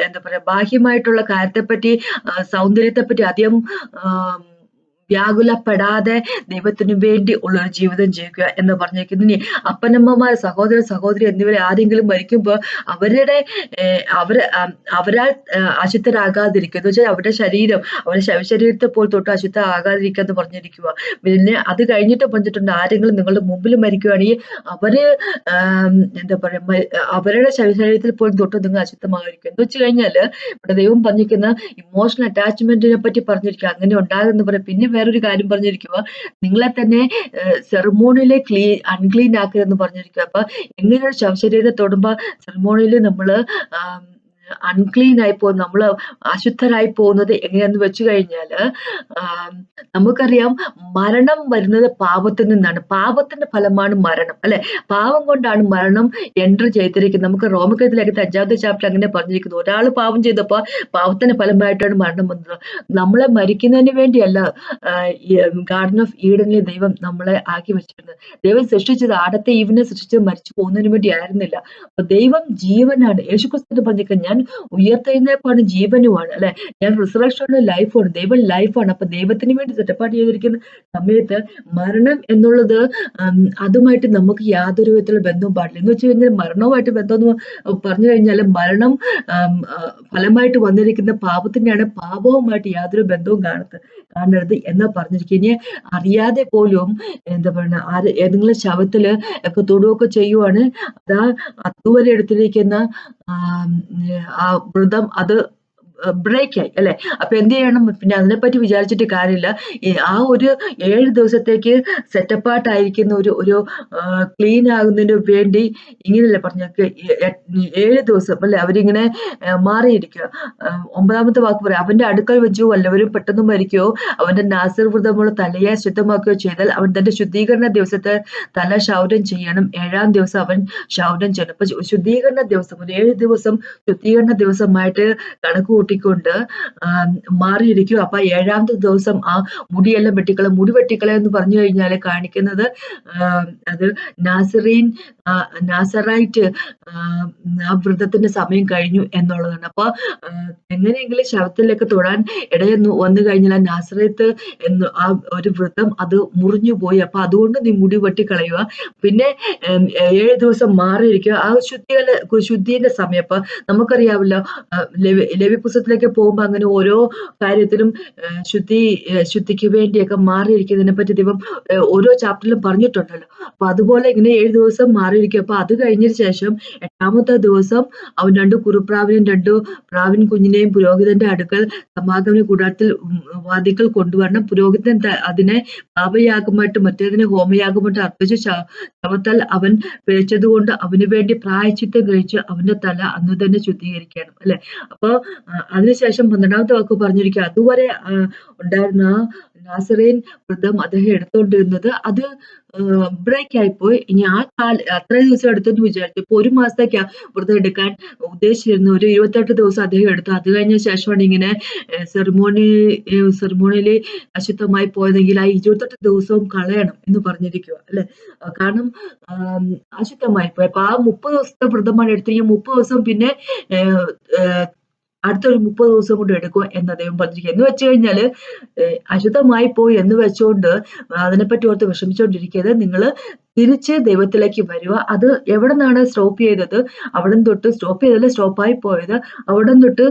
എന്താ പറയാ ബാഹ്യമായിട്ടുള്ള കാര്യത്തെപ്പറ്റി സൗന്ദര്യത്തെപ്പറ്റി അധികം വ്യാകുലപ്പെടാതെ ദൈവത്തിനു വേണ്ടി ഉള്ള ഒരു ജീവിതം ജീവിക്കുക എന്ന് പറഞ്ഞിരിക്കുന്നു. ഇനി അപ്പനമ്മമാർ, സഹോദരി എന്നിവരെ ആരെങ്കിലും മരിക്കുമ്പോൾ അവരാൽ അശുദ്ധരാകാതിരിക്കുക എന്ന് വെച്ചാൽ അവരുടെ ശരീരത്തെ പോൽ തൊട്ട് അശുദ്ധ ആകാതിരിക്കുക എന്ന് പറഞ്ഞിരിക്കുക. പിന്നെ അത് കഴിഞ്ഞിട്ട് പറഞ്ഞിട്ടുണ്ട് ആരെങ്കിലും നിങ്ങളുടെ മുമ്പിൽ മരിക്കുകയാണെങ്കിൽ അവര് എന്താ പറയാ അവരുടെ ശരീരത്തിൽ പോലും തൊട്ട് നിങ്ങൾ അശുദ്ധമായിരിക്കും എന്ന് വെച്ച് കഴിഞ്ഞാല് ഇവിടെ ദൈവം പറഞ്ഞിരിക്കുന്ന ഇമോഷണൽ അറ്റാച്ച്മെന്റിനെ പറ്റി പറഞ്ഞിരിക്കുക. അങ്ങനെ ഉണ്ടാകുന്ന പറയാം. പിന്നെ വേറൊരു കാര്യം പറഞ്ഞിരിക്കുക, നിങ്ങളെ തന്നെ സെറമോണിയിലെ അൺക്ലീൻ ആക്കരുതെന്ന് പറഞ്ഞിരിക്കുക. അപ്പൊ എങ്ങനെ ഒരു ശവശരീരത്തെ തൊടുമ്പോ സെറമോണിയിൽ നമ്മള് അൺക്ലീൻ ആയി പോകുന്നത്, നമ്മള് അശുദ്ധരായി പോകുന്നത് എങ്ങനെയാന്ന് വെച്ച് കഴിഞ്ഞാല് നമുക്കറിയാം മരണം വരുന്നത് പാപത്തിൽ നിന്നാണ്. പാപത്തിന്റെ ഫലമാണ് മരണം അല്ലെ. പാപം കൊണ്ടാണ് മരണം എൻട്രി ചെയ്തിരിക്കുന്നത്. നമുക്ക് റോമക്കത്തിലേക്ക് 5ാമത്തെ ചാപ്റ്റർ അങ്ങനെ പറഞ്ഞിരിക്കുന്നു. ഒരാൾ പാപം ചെയ്തപ്പോ പാപത്തിന്റെ ഫലമായിട്ടാണ് മരണം വന്നത്. നമ്മളെ മരിക്കുന്നതിന് വേണ്ടിയല്ല ഗാർഡൻ ഓഫ് ഈഡനിൽ ദൈവം നമ്മളെ ആക്കി വെച്ചിരുന്നത്. ദൈവം സൃഷ്ടിച്ചത് ആടത്തെ ഈവനെ സൃഷ്ടിച്ചത് മരിച്ചു പോകുന്നതിന് വേണ്ടി ആയിരുന്നില്ല. അപ്പൊ ദൈവം ജീവനാണ്. യേശുക്രിസ്തു പറഞ്ഞിരിക്കുന്നത് ഞാൻ ഉയർത്തെഴുന്നേൽപ്പാണ് ജീവനുമാണ് അല്ലെ. ഞാൻ റിസറക്ഷനും ലൈഫാണ്. ദൈവം ലൈഫാണ്. അപ്പൊ ദൈവത്തിന് വേണ്ടി സെറ്റപ്പാട്ട് ചെയ്തിരിക്കുന്ന സമയത്ത് മരണം എന്നുള്ളത് അതുമായിട്ട് നമുക്ക് യാതൊരു വിധത്തിലുള്ള ബന്ധവും പാടില്ല. എന്ന് വെച്ച് കഴിഞ്ഞാൽ മരണവുമായിട്ട് ബന്ധം എന്ന് പറഞ്ഞു കഴിഞ്ഞാൽ മരണം ഫലമായിട്ട് വന്നിരിക്കുന്ന പാപത്തിന്റെയാണ്. പാപവുമായിട്ട് യാതൊരു ബന്ധവും കാണരുത് എന്നാ പറഞ്ഞിരിക്കുക. ഇനി അറിയാതെ പോലും എന്താ പറയുക ഏതെങ്കിലും ശവത്തില് ഒക്കെ തൊടുകയൊക്കെ ചെയ്യുവാണ്, അതാ അതുവരെ എടുത്തിരിക്കുന്ന ആ വ്രതം അത് ബ്രേക്കായി അല്ലെ. അപ്പൊ എന്ത് ചെയ്യണം? പിന്നെ അതിനെപ്പറ്റി വിചാരിച്ചിട്ട് കാര്യമില്ല. ആ ഒരു 7 ദിവസത്തേക്ക് സെറ്റപ്പായിട്ടായിരിക്കുന്ന ഒരു ക്ലീൻ ആകുന്നതിന് വേണ്ടി ഇങ്ങനെയല്ലേ പറഞ്ഞ 7 ദിവസം അല്ലെ അവരിങ്ങനെ മാറിയിരിക്കുക. 9ാമത്തെ വാക്ക് പറയാം, അവന്റെ അടുക്കൽ വെച്ചു വല്ലവരും പെട്ടെന്ന് മരിക്കുകയോ അവന്റെ നാസിർ വ്രതമുള്ള തലയെ ശുദ്ധമാക്കുകയോ ചെയ്താൽ അവൻ തന്റെ ശുദ്ധീകരണ ദിവസത്തെ തല ക്ഷൗരം ചെയ്യണം. 7ാം ദിവസം അവൻ ക്ഷൗരം ചെയ്യണം. അപ്പൊ ശുദ്ധീകരണ ദിവസം ഒരു 7 ദിവസം ശുദ്ധീകരണ ദിവസമായിട്ട് കണക്ക് കൂട്ടിക്കൊണ്ട് മാറിയിരിക്കും. അപ്പൊ 7ാമത്തെ ദിവസം ആ മുടിയെല്ലാം മുടി വെട്ടിക്കള എന്ന് പറഞ്ഞു കഴിഞ്ഞാൽ കാണിക്കുന്നത് അത് നാസറീൻ നാസറൈറ്റ് ആ വ്രതത്തിന്റെ സമയം കഴിഞ്ഞു എന്നുള്ളതാണ്. അപ്പൊ എങ്ങനെയെങ്കിലും ശവത്തിലേക്ക് തൊടാൻ വന്നു കഴിഞ്ഞാൽ ആ നാസറേത്ത് എന്ന് ആ ഒരു വ്രതം അത് മുറിഞ്ഞു പോയി. അപ്പൊ അതുകൊണ്ട് നീ മുടി വെട്ടിക്കളയുക. പിന്നെ 7 ദിവസം മാറിയിരിക്കുക. ആ ശുദ്ധീന്റെ സമയം. അപ്പൊ നമുക്കറിയാമല്ലോ, ലേവ്യ പുസ്തകത്തിലേക്ക് പോകുമ്പോ അങ്ങനെ ഓരോ കാര്യത്തിലും ശുദ്ധിക്ക് വേണ്ടിയൊക്കെ മാറിയിരിക്കുന്നതിനെ പറ്റി ദൈവം ഓരോ ചാപ്റ്ററിലും പറഞ്ഞിട്ടുണ്ടല്ലോ. അപ്പൊ അതുപോലെ ഇങ്ങനെ 7 ദിവസം മാറിയിരിക്കും. അപ്പൊ അത് കഴിഞ്ഞതിന് ശേഷം 8ാമത്തെ ദിവസം അവൻ 2 കുറുപ്രാവിനെയും 2 പ്രാവിൻ കുഞ്ഞിനെയും പുരോഹിതന്റെ അടുക്കൽ സമാഗമന കൂടാരത്തിൽ വാതിൽക്കൽ കൊണ്ടുവരണം. പുരോഹിതൻ അതിനെ പാപയാഗമായിട്ട് മറ്റേതിനെ ഹോമയാഗമായിട്ട് അർപ്പിച്ച് ശവത്താൽ അവൻ പിഴച്ചതുകൊണ്ട് അവന് വേണ്ടി പ്രായശ്ചിത്തം കഴിച്ച് അവന്റെ തല അന്ന് തന്നെ ശുദ്ധീകരിക്കണം, അല്ലെ? അപ്പൊ അതിനുശേഷം 12ാമത്തെ വാക്ക് പറഞ്ഞിരിക്കുക, അതുവരെ ഉണ്ടായിരുന്ന നാസറേൻ വ്രതം അദ്ദേഹം എടുത്തോണ്ടിരുന്നത് അത് ബ്രേക്ക് ആയിപ്പോയി. ഇനി അത്രയും ദിവസം എടുത്തെന്ന് വിചാരിച്ചു. ഇപ്പൊ 1 മാസത്തേക്കാ വ്രതം എടുക്കാൻ ഉദ്ദേശിച്ചിരുന്നു. ഒരു 28 ദിവസം അദ്ദേഹം എടുത്തു. അത് കഴിഞ്ഞ ശേഷമാണ് ഇങ്ങനെ സെറിമോണിയില് അശുദ്ധമായി പോയതെങ്കിൽ ആ 28 ദിവസവും കളയണം എന്ന് പറഞ്ഞിരിക്കുക, അല്ലെ? കാരണം അശുദ്ധമായി പോയി. അപ്പൊ ആ 30 ദിവസത്തെ വ്രതമാണ് എടുത്തെങ്കിൽ 30 ദിവസം പിന്നെ അടുത്തൊരു 30 ദിവസം കൊണ്ട് എടുക്കുക എന്ന് അദ്ദേഹം പറഞ്ഞിരിക്കുക. എന്ന് വെച്ച് കഴിഞ്ഞാല് അശുദ്ധമായി പോയി എന്ന് വെച്ചുകൊണ്ട് അതിനെപ്പറ്റി ഓർത്ത് വിഷമിച്ചുകൊണ്ടിരിക്കരുത്. നിങ്ങൾ തിരിച്ച് ദൈവത്തിലേക്ക് വരിക. അത് എവിടെ നിന്നാണ് സ്റ്റോപ്പ് ചെയ്തത്, അവിടെ തൊട്ട് സ്റ്റോപ്പായി പോയത്, അവിടെ തൊട്ട്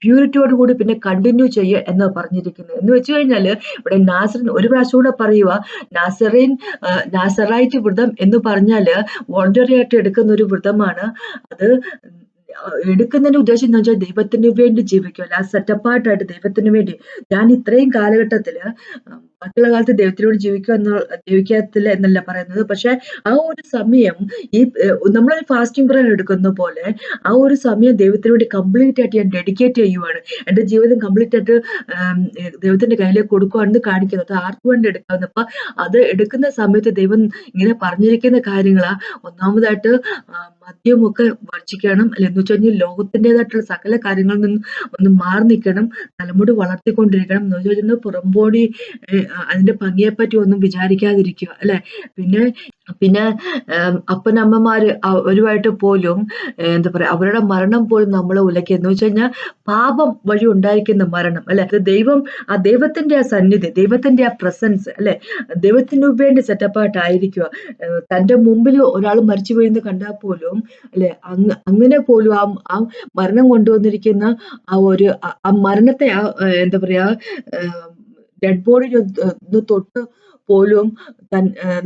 പ്യൂരിറ്റിയോട് കൂടി പിന്നെ കണ്ടിന്യൂ ചെയ്യുക എന്ന് പറഞ്ഞിരിക്കുന്നത്. എന്ന് വെച്ച് കഴിഞ്ഞാല് ഇവിടെ നാസറിൻ ഒരു പ്രാവശ്യം കൂടെ പറയുക, നാസറൈറ്റ് വ്രതം എന്ന് പറഞ്ഞാല് വോളണ്ടറി ആയിട്ട് എടുക്കുന്ന ഒരു വ്രതമാണ്. അത് എടുക്കുന്നതിന്റെ ഉദ്ദേശം എന്ന് വെച്ചാൽ ദൈവത്തിന് വേണ്ടി ജീവിക്കുക, ആ സെറ്റപ്പായിട്ടായിട്ട് ദൈവത്തിന് വേണ്ടി. ഞാൻ ഇത്രയും കാലഘട്ടത്തില് മറ്റുള്ള കാലത്ത് ദൈവത്തിനോട് ജീവിക്കത്തില്ല എന്നല്ല പറയുന്നത്. പക്ഷെ ആ ഒരു സമയം ഈ നമ്മളൊരു ഫാസ്റ്റിംഗ് പ്രയർ എടുക്കുന്ന പോലെ ആ ഒരു സമയം ദൈവത്തിന് വേണ്ടി കംപ്ലീറ്റ് ആയിട്ട് ഞാൻ ഡെഡിക്കേറ്റ് ചെയ്യുവാണ്. എന്റെ ജീവിതം കംപ്ലീറ്റ് ആയിട്ട് ദൈവത്തിന്റെ കയ്യിലേക്ക് കൊടുക്കുവാണെന്ന് കാണിക്കുന്നത്. ആർക്ക് വേണ്ടി എടുക്കാവുന്ന. അപ്പൊ അത് എടുക്കുന്ന സമയത്ത് ദൈവം ഇങ്ങനെ പറഞ്ഞിരിക്കുന്ന കാര്യങ്ങളാ. ഒന്നാമതായിട്ട് മദ്യമൊക്കെ വർജിക്കണം, അല്ലെ? എന്ന് വെച്ച് കഴിഞ്ഞാൽ ലോകത്തിൻ്റെതായിട്ടുള്ള സകല കാര്യങ്ങളിൽ നിന്നും ഒന്ന് മാറി നിൽക്കണം, തലമുടി വളർത്തിക്കൊണ്ടിരിക്കണം. എന്ന് വെച്ച് കഴിഞ്ഞാൽ പുറംപോടി അതിന്റെ ഭംഗിയെപ്പറ്റി ഒന്നും വിചാരിക്കാതിരിക്കുക, അല്ലെ? പിന്നെ അപ്പനമ്മമാര് അവരുമായിട്ട് പോലും എന്താ പറയാ, അവരുടെ മരണം പോലും നമ്മളെ ഉലയ്ക്കുക. എന്ന് വെച്ച് കഴിഞ്ഞാൽ പാപം വഴി ഉണ്ടായിരിക്കുന്ന മരണം, അല്ലെ? ദൈവത്തിന്റെ ആ സന്നിധി, ദൈവത്തിന്റെ ആ പ്രസൻസ്, അല്ലെ? ദൈവത്തിനു വേണ്ടി സെറ്റപ്പായിട്ടായിരിക്കുക. തന്റെ മുമ്പിൽ ഒരാൾ മരിച്ചു വീഴുന്ന കണ്ടാൽ പോലും, അല്ലെ, അങ്ങനെ പോലും ആ മരണം കൊണ്ടുവന്നിരിക്കുന്ന ആ മരണത്തെ എന്താ പറയാ, ഡെഡ് ബോഡി തൊട്ട് പോലും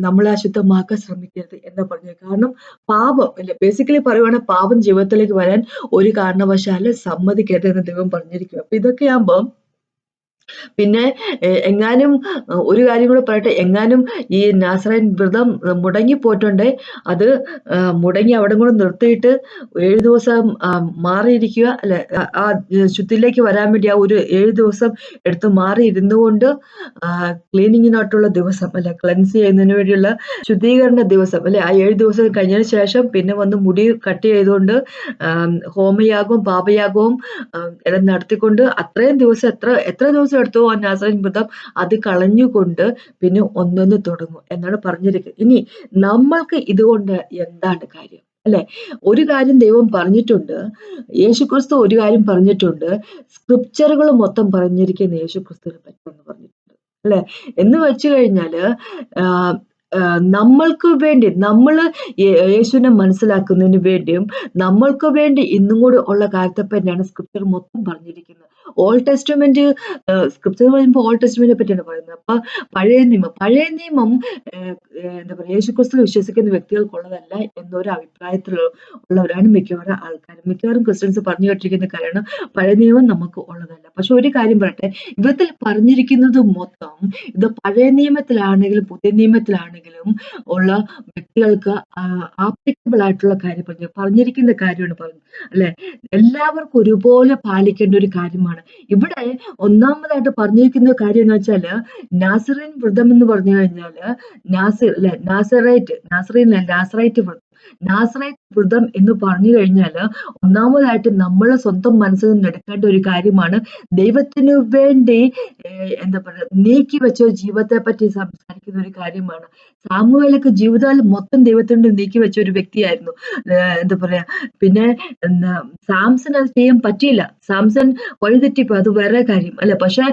നമ്മളെ അശുദ്ധമാക്കാൻ ശ്രമിക്കരുത് എന്ന് പറഞ്ഞു. കാരണം പാപം, അല്ലെ, ബേസിക്കലി പറയുവാണെങ്കിൽ പാപം ജീവിതത്തിലേക്ക് വരാൻ ഒരു കാരണവശാലും സമ്മതിക്കരുത് എന്ന് ദൈവം പറഞ്ഞിരിക്കും. അപ്പൊ ഇതൊക്കെയാകുമ്പം പിന്നെ എങ്ങാനും ഒരു കാര്യം കൂടെ പറയട്ടെ, എങ്ങാനും ഈ നാസറൈൻ വ്രതം മുടങ്ങിപ്പോയിട്ടുണ്ട്, അത് മുടങ്ങി അവിടെ കൂടെ നിർത്തിയിട്ട് 7 ദിവസം മാറിയിരിക്കുക, അല്ലെ? ആ ശുദ്ധിയിലേക്ക് വരാൻ വേണ്ടി ആ ഒരു 7 ദിവസം എടുത്ത് മാറി ഇരുന്നുകൊണ്ട് ക്ലീനിങ്ങിനായിട്ടുള്ള ദിവസം, അല്ലെ, ക്ലെൻസ് ചെയ്യുന്നതിന് വേണ്ടിയുള്ള ശുദ്ധീകരണ ദിവസം, അല്ലെ, ആ 7 ദിവസം കഴിഞ്ഞതിന് ശേഷം പിന്നെ വന്ന് മുടി കട്ട് ചെയ്തുകൊണ്ട് ഹോമയാഗവും പാപയാഗവും എല്ലാം നടത്തിക്കൊണ്ട് അത്രയും ദിവസം എത്ര ദിവസം എടുത്തു ആ നാസറൈൻ വ്രതം അത് കളഞ്ഞുകൊണ്ട് പിന്നെ ഒന്നൊന്ന് തുടങ്ങും എന്നാണ് പറഞ്ഞിരിക്കുന്നത്. ഇനി നമ്മൾക്ക് ഇതുകൊണ്ട് എന്താണ് കാര്യം, അല്ലെ? ഒരു കാര്യം ദൈവം പറഞ്ഞിട്ടുണ്ട്, യേശുക്രിസ്തു ഒരു കാര്യം പറഞ്ഞിട്ടുണ്ട്, സ്ക്രിപ്ചറുകൾ മൊത്തം പറഞ്ഞിരിക്കുന്ന യേശുക്രിസ്തുവിനെ പറ്റുമെന്ന് പറഞ്ഞിട്ടുണ്ട്, അല്ലെ? എന്ന് വെച്ച് കഴിഞ്ഞാല് നമ്മൾക്ക് വേണ്ടി, നമ്മള് യേശുവിനെ മനസ്സിലാക്കുന്നതിന് വേണ്ടിയും നമ്മൾക്ക് വേണ്ടി ഇന്നും കൂടി ഉള്ള കാര്യത്തെ പറ്റിയാണ് സ്ക്രിപ്ചർ മൊത്തം പറഞ്ഞിരിക്കുന്നത്. ഓൾഡ് ടെസ്റ്റ്മെന്റ് സ്ക്രിപ്ചർ പറയുമ്പോൾ ഓൾഡ് ടെസ്റ്റ്മെന്റിനെ പറ്റിയാണ് പറയുന്നത്. അപ്പൊ പഴയ നിയമം എന്താ പറയുക, യേശുക്രിസ്തു വിശ്വസിക്കുന്ന വ്യക്തികൾക്കുള്ളതല്ല എന്നൊരു അഭിപ്രായത്തിൽ ഉള്ളവരാണ് മിക്കവാറും ആൾക്കാരും. മിക്കവാറും ക്രിസ്ത്യൻസ് പറഞ്ഞു കേട്ടിരിക്കുന്ന കാര്യമാണ് പഴയ നിയമം നമുക്ക് ഉള്ളതല്ല. പക്ഷെ ഒരു കാര്യം പറയട്ടെ, ഇവത്തിൽ പറഞ്ഞിരിക്കുന്നത് മൊത്തം ഇത് പഴയ നിയമത്തിലാണെങ്കിലും പുതിയ നിയമത്തിലാണെങ്കിലും ഉള്ള വ്യക്തികൾക്ക് ആപ്ലിക്കബിൾ ആയിട്ടുള്ള കാര്യം പറഞ്ഞിരിക്കുന്ന കാര്യമാണ് പറഞ്ഞത്, അല്ലെ? എല്ലാവർക്കും ഒരുപോലെ പാലിക്കേണ്ട ഒരു കാര്യമാണ്. ഇവിടെ ഒന്നാമതായിട്ട് പറഞ്ഞിരിക്കുന്ന കാര്യം എന്ന് വെച്ചാല് നാസറൈൻ വ്രതം എന്ന് പറഞ്ഞു കഴിഞ്ഞാല് നാസറൈറ്റ് വ്രതം, നാസറേത്ത് വ്രതം എന്ന് പറഞ്ഞു കഴിഞ്ഞാല് ഒന്നാമതായിട്ട് നമ്മളെ സ്വന്തം മനസ്സിൽ നിന്ന് എടുക്കേണ്ട ഒരു കാര്യമാണ്. ദൈവത്തിനു വേണ്ടി എന്താ പറയാ നീക്കി വെച്ച ഒരു ജീവിതത്തെ പറ്റി സംസാരിക്കുന്ന ഒരു കാര്യമാണ്. സാമുവേലൊക്കെ ജീവിതകാലം മൊത്തം ദൈവത്തിന് വേണ്ടി നീക്കി വെച്ച ഒരു വ്യക്തിയായിരുന്നു. എന്താ പറയാ പിന്നെ എന്താ സാംസൺ അത് ചെയ്യാൻ പറ്റിയില്ല. സാംസൺ വഴിതെറ്റിപ്പോയി, അത് വേറെ കാര്യം അല്ലെ. പക്ഷെ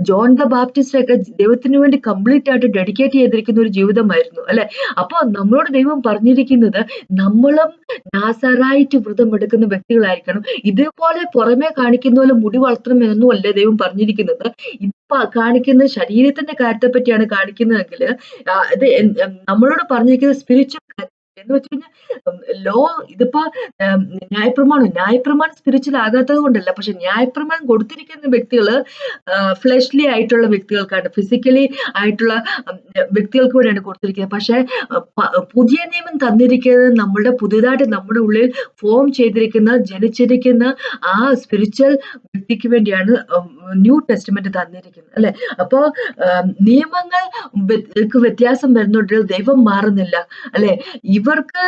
ജോൺ ദ ബാപ്റ്റിസ്റ്റ് ഒക്കെ ദൈവത്തിന് വേണ്ടി കംപ്ലീറ്റ് ആയിട്ട് ഡെഡിക്കേറ്റ് ചെയ്തിരിക്കുന്ന ഒരു ജീവിതമായിരുന്നു അല്ലെ. അപ്പൊ നമ്മളോട് ദൈവം പറഞ്ഞിരിക്കുന്നത് നമ്മളും നാസറായിട്ട് വ്രതം എടുക്കുന്ന വ്യക്തികളായിരിക്കണം. ഇതേപോലെ പുറമെ കാണിക്കുന്ന പോലെ മുടി വളർത്തണം എന്നൊന്നും അല്ലേ ദൈവം പറഞ്ഞിരിക്കുന്നത്. ഇപ്പൊ കാണിക്കുന്ന ശരീരത്തിന്റെ കാര്യത്തെ പറ്റിയാണ് കാണിക്കുന്നതെങ്കിൽ ഇത് നമ്മളോട് പറഞ്ഞിരിക്കുന്നത് സ്പിരിച്വൽ എന്ന് വെച്ച് കഴിഞ്ഞാൽ ലോ ഇതിപ്പോ ന്യായപ്രമാണം സ്പിരിച്വൽ ആകാത്തത് കൊണ്ടല്ല. പക്ഷെ ന്യായപ്രമാണം കൊടുത്തിരിക്കുന്ന വ്യക്തികള് ഫ്ലഷ്ലി ആയിട്ടുള്ള വ്യക്തികൾക്കാണ്, ഫിസിക്കലി ആയിട്ടുള്ള വ്യക്തികൾക്ക് വേണ്ടിയാണ് കൊടുത്തിരിക്കുന്നത്. പക്ഷെ പുതിയ നിയമം തന്നിരിക്കുന്നത് നമ്മുടെ പുതുതായിട്ട് നമ്മുടെ ഉള്ളിൽ ഫോം ചെയ്തിരിക്കുന്ന ജനിച്ചിരിക്കുന്ന ആ സ്പിരിച്വൽ വ്യക്തിക്ക് വേണ്ടിയാണ് ന്യൂ ടെസ്റ്റ്മെന്റ് തന്നിരിക്കുന്നത് അല്ലെ. അപ്പോ നിയമങ്ങൾ വ്യത്യാസം വരുന്നുണ്ടെങ്കിൽ ദൈവം മാറുന്നില്ല അല്ലെ. ഇവർക്ക്